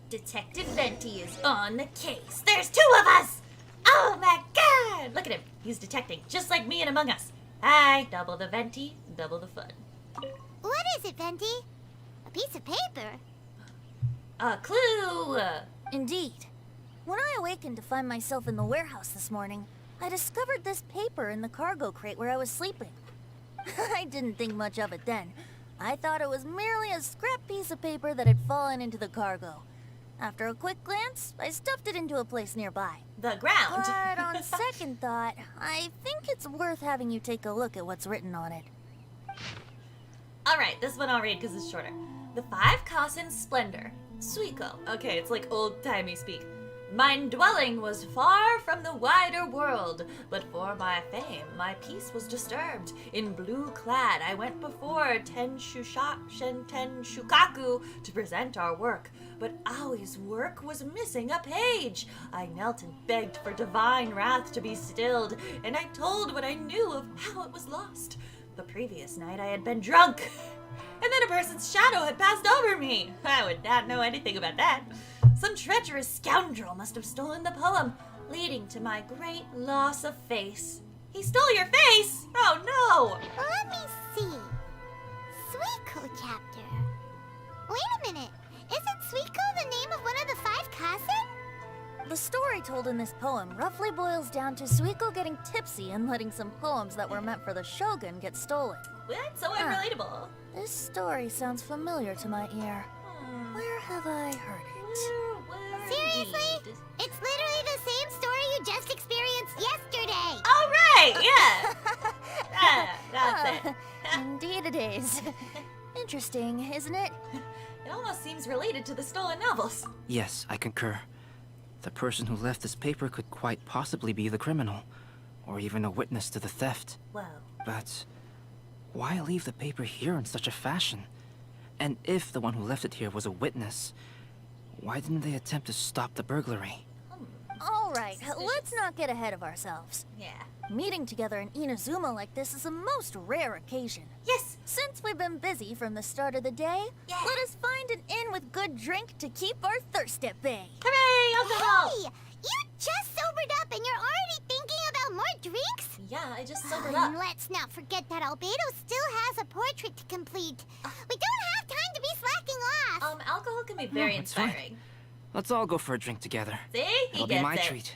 Detective Venti is on the case. There's 2 of us! Oh my god! Look at him. He's detecting, just like me in Among Us. Hi, double the Venti, double the fun. What is it, Venti? A piece of paper? A clue! Indeed. When I awakened to find myself in the warehouse this morning, I discovered this paper in the cargo crate where I was sleeping. I didn't think much of it then. I thought it was merely a scrap piece of paper that had fallen into the cargo. After a quick glance, I stuffed it into a place nearby. The ground. But on second thought, I think it's worth having you take a look at what's written on it. Alright, this one I'll read because it's shorter. The 5 Kasen Splendor. Suiko. Okay, it's like old-timey speak. Mine dwelling was far from the wider world, but for my fame my peace was disturbed. In blue clad I went before Ten Shukaku to present our work, but Aoi's work was missing a page. I knelt and begged for divine wrath to be stilled, and I told what I knew of how it was lost. The previous night I had been drunk, and then a person's shadow had passed over me. I would not know anything about that. Some treacherous scoundrel must have stolen the poem, leading to my great loss of face. He stole your face? Oh no! Let me see. Suiko chapter. Wait a minute. Isn't Suiko the name of one of the 5 Kasen? The story told in this poem roughly boils down to Suiko getting tipsy and letting some poems that were meant for the shogun get stolen. What? So unrelatable. This story sounds familiar to my ear. Where have I heard it? Seriously? It's literally the same story you just experienced yesterday. All right, yeah. That's it. Indeed it is. Interesting, isn't it? It almost seems related to the stolen novels. Yes, I concur. The person who left this paper could quite possibly be the criminal, or even a witness to the theft. Whoa. But why leave the paper here in such a fashion? And if the one who left it here was a witness, why didn't they attempt to stop the burglary? Alright, let's not get ahead of ourselves. Yeah. Meeting together in Inazuma like this is a most rare occasion. Yes! Since we've been busy from the start of the day, let us find an inn with good drink to keep our thirst at bay. Hooray! Alcohol! Hey! You just sobered up and you're already thinking about more drinks? Yeah, I just sobered up. And let's not forget that Albedo still has a portrait to complete. We don't have time to be slacking off. Alcohol can be very it's fine. inspiring. Let's all go for a drink together. See? It'll be my treat.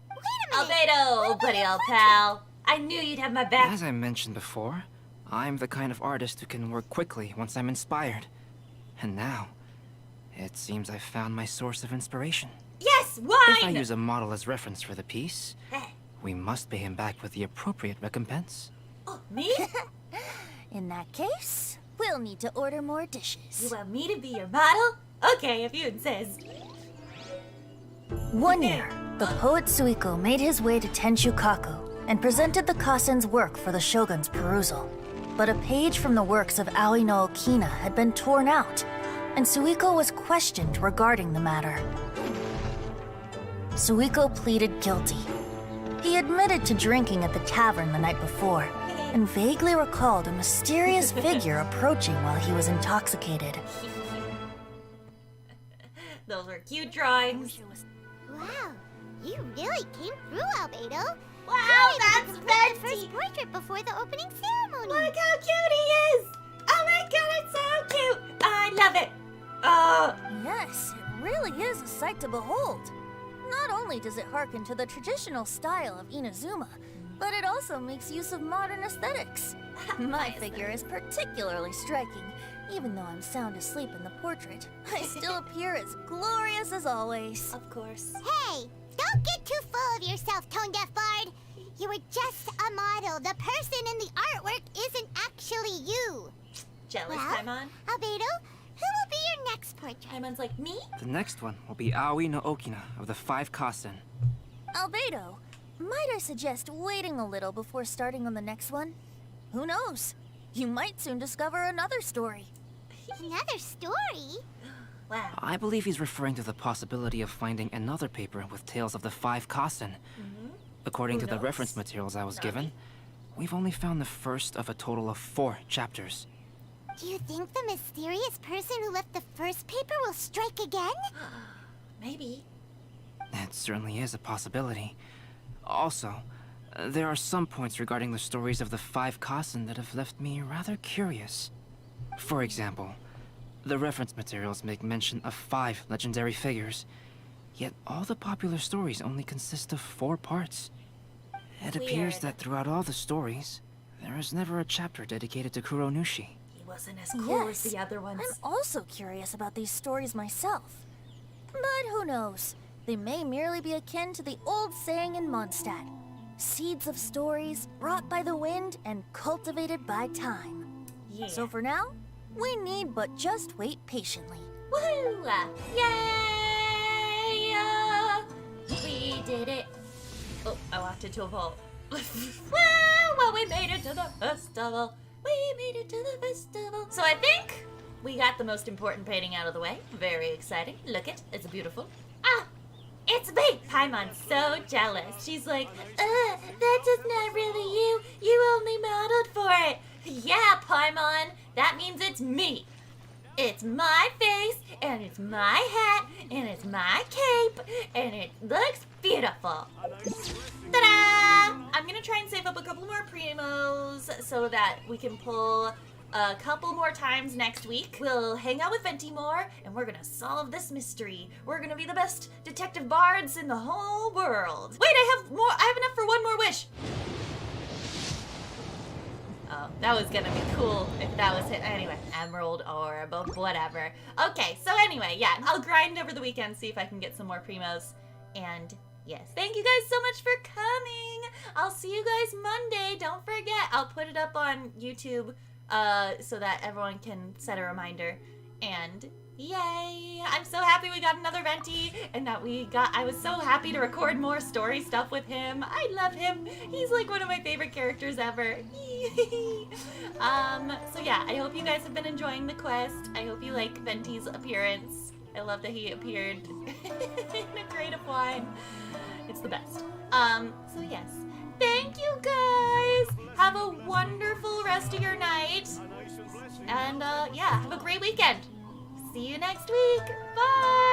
Wait a minute. Albedo, buddy old pal. I knew you'd have my back. As I mentioned before, I'm the kind of artist who can work quickly once I'm inspired. And now, it seems I've found my source of inspiration. Yes, wine! If I use a model as reference for the piece, we must pay him back with the appropriate recompense. Oh, me? In that case, we'll need to order more dishes. You want me to be your model? Okay, if you insist. One year, the poet Suiko made his way to Tenshukaku and presented the Kasen's work for the shogun's perusal. But a page from the works of Aoi no Okina had been torn out, and Suiko was questioned regarding the matter. Suiko pleaded guilty. He admitted to drinking at the tavern the night before, and vaguely recalled a mysterious figure approaching while he was intoxicated. Those were cute drawings. Wow, you really came through, Albedo. Wow, that's the Venti! first portrait before the opening ceremony. Look how cute he is! Oh my god, it's so cute! I love it! Oh, Yes, it really is a sight to behold. Not only does it harken to the traditional style of Inazuma, but it also makes use of modern aesthetics. My figure is particularly striking. Even though I'm sound asleep in the portrait, I still appear as glorious as always. Of course. Hey, don't get too full of yourself, tone-deaf bard. You were just a model. The person in the artwork isn't actually you. Jealous, well, Paimon? Albedo, who will be your next portrait? Paimon's like, me? The next one will be Aoi no Okina of the 5 Kasen. Albedo, might I suggest waiting a little before starting on the next one? Who knows? You might soon discover another story. Another story? Wow. I believe he's referring to the possibility of finding another paper with tales of the 5 Kasen. According to the reference materials I was given, we've only found the first of a total of 4 chapters. Do you think the mysterious person who left the first paper will strike again? Maybe. It certainly is a possibility. Also, there are some points regarding the stories of the 5 Kasen that have left me rather curious. For example, the reference materials make mention of 5 legendary figures, yet all the popular stories only consist of 4 parts. It appears that throughout all the stories, there is never a chapter dedicated to Kuronushi. He wasn't as cool as the other ones. I'm also curious about these stories myself. But who knows? They may merely be akin to the old saying in Mondstadt. Seeds of stories brought by the wind and cultivated by time. Yeah. So for now, we need but just wait patiently. Woohoo! Yay! We did it. Oh, I walked into a vault. Well, we made it to the festival. We made it to the festival. So I think we got the most important painting out of the way. Very exciting. Look it. It's beautiful. Ah! It's me! Paimon's so jealous. She's like, that's just not really you. You only modeled for it. Yeah, Paimon. That means it's me. It's my face, and it's my hat, and it's my cape, and it looks beautiful. Ta-da! I'm gonna try and save up a couple more primos so that we can pull a couple more times next week. We'll hang out with Venti more, and we're gonna solve this mystery. We're gonna be the best detective bards in the whole world. Wait, I have enough for one more wish. Oh, that was gonna be cool if that was it. Anyway, emerald orb, whatever. Okay, so anyway, yeah, I'll grind over the weekend, see if I can get some more primos. And yes, thank you guys so much for coming. I'll see you guys Monday. Don't forget, I'll put it up on YouTube so that everyone can set a reminder. And yay! I'm so happy we got another Venti, and that I was so happy to record more story stuff with him. I love him. He's like one of my favorite characters ever. So yeah, I hope you guys have been enjoying the quest. I hope you like Venti's appearance. I love that he appeared in a crate of wine. It's the best. So yes. Thank you guys! Have a wonderful rest of your night. And yeah, have a great weekend. See you next week. Bye!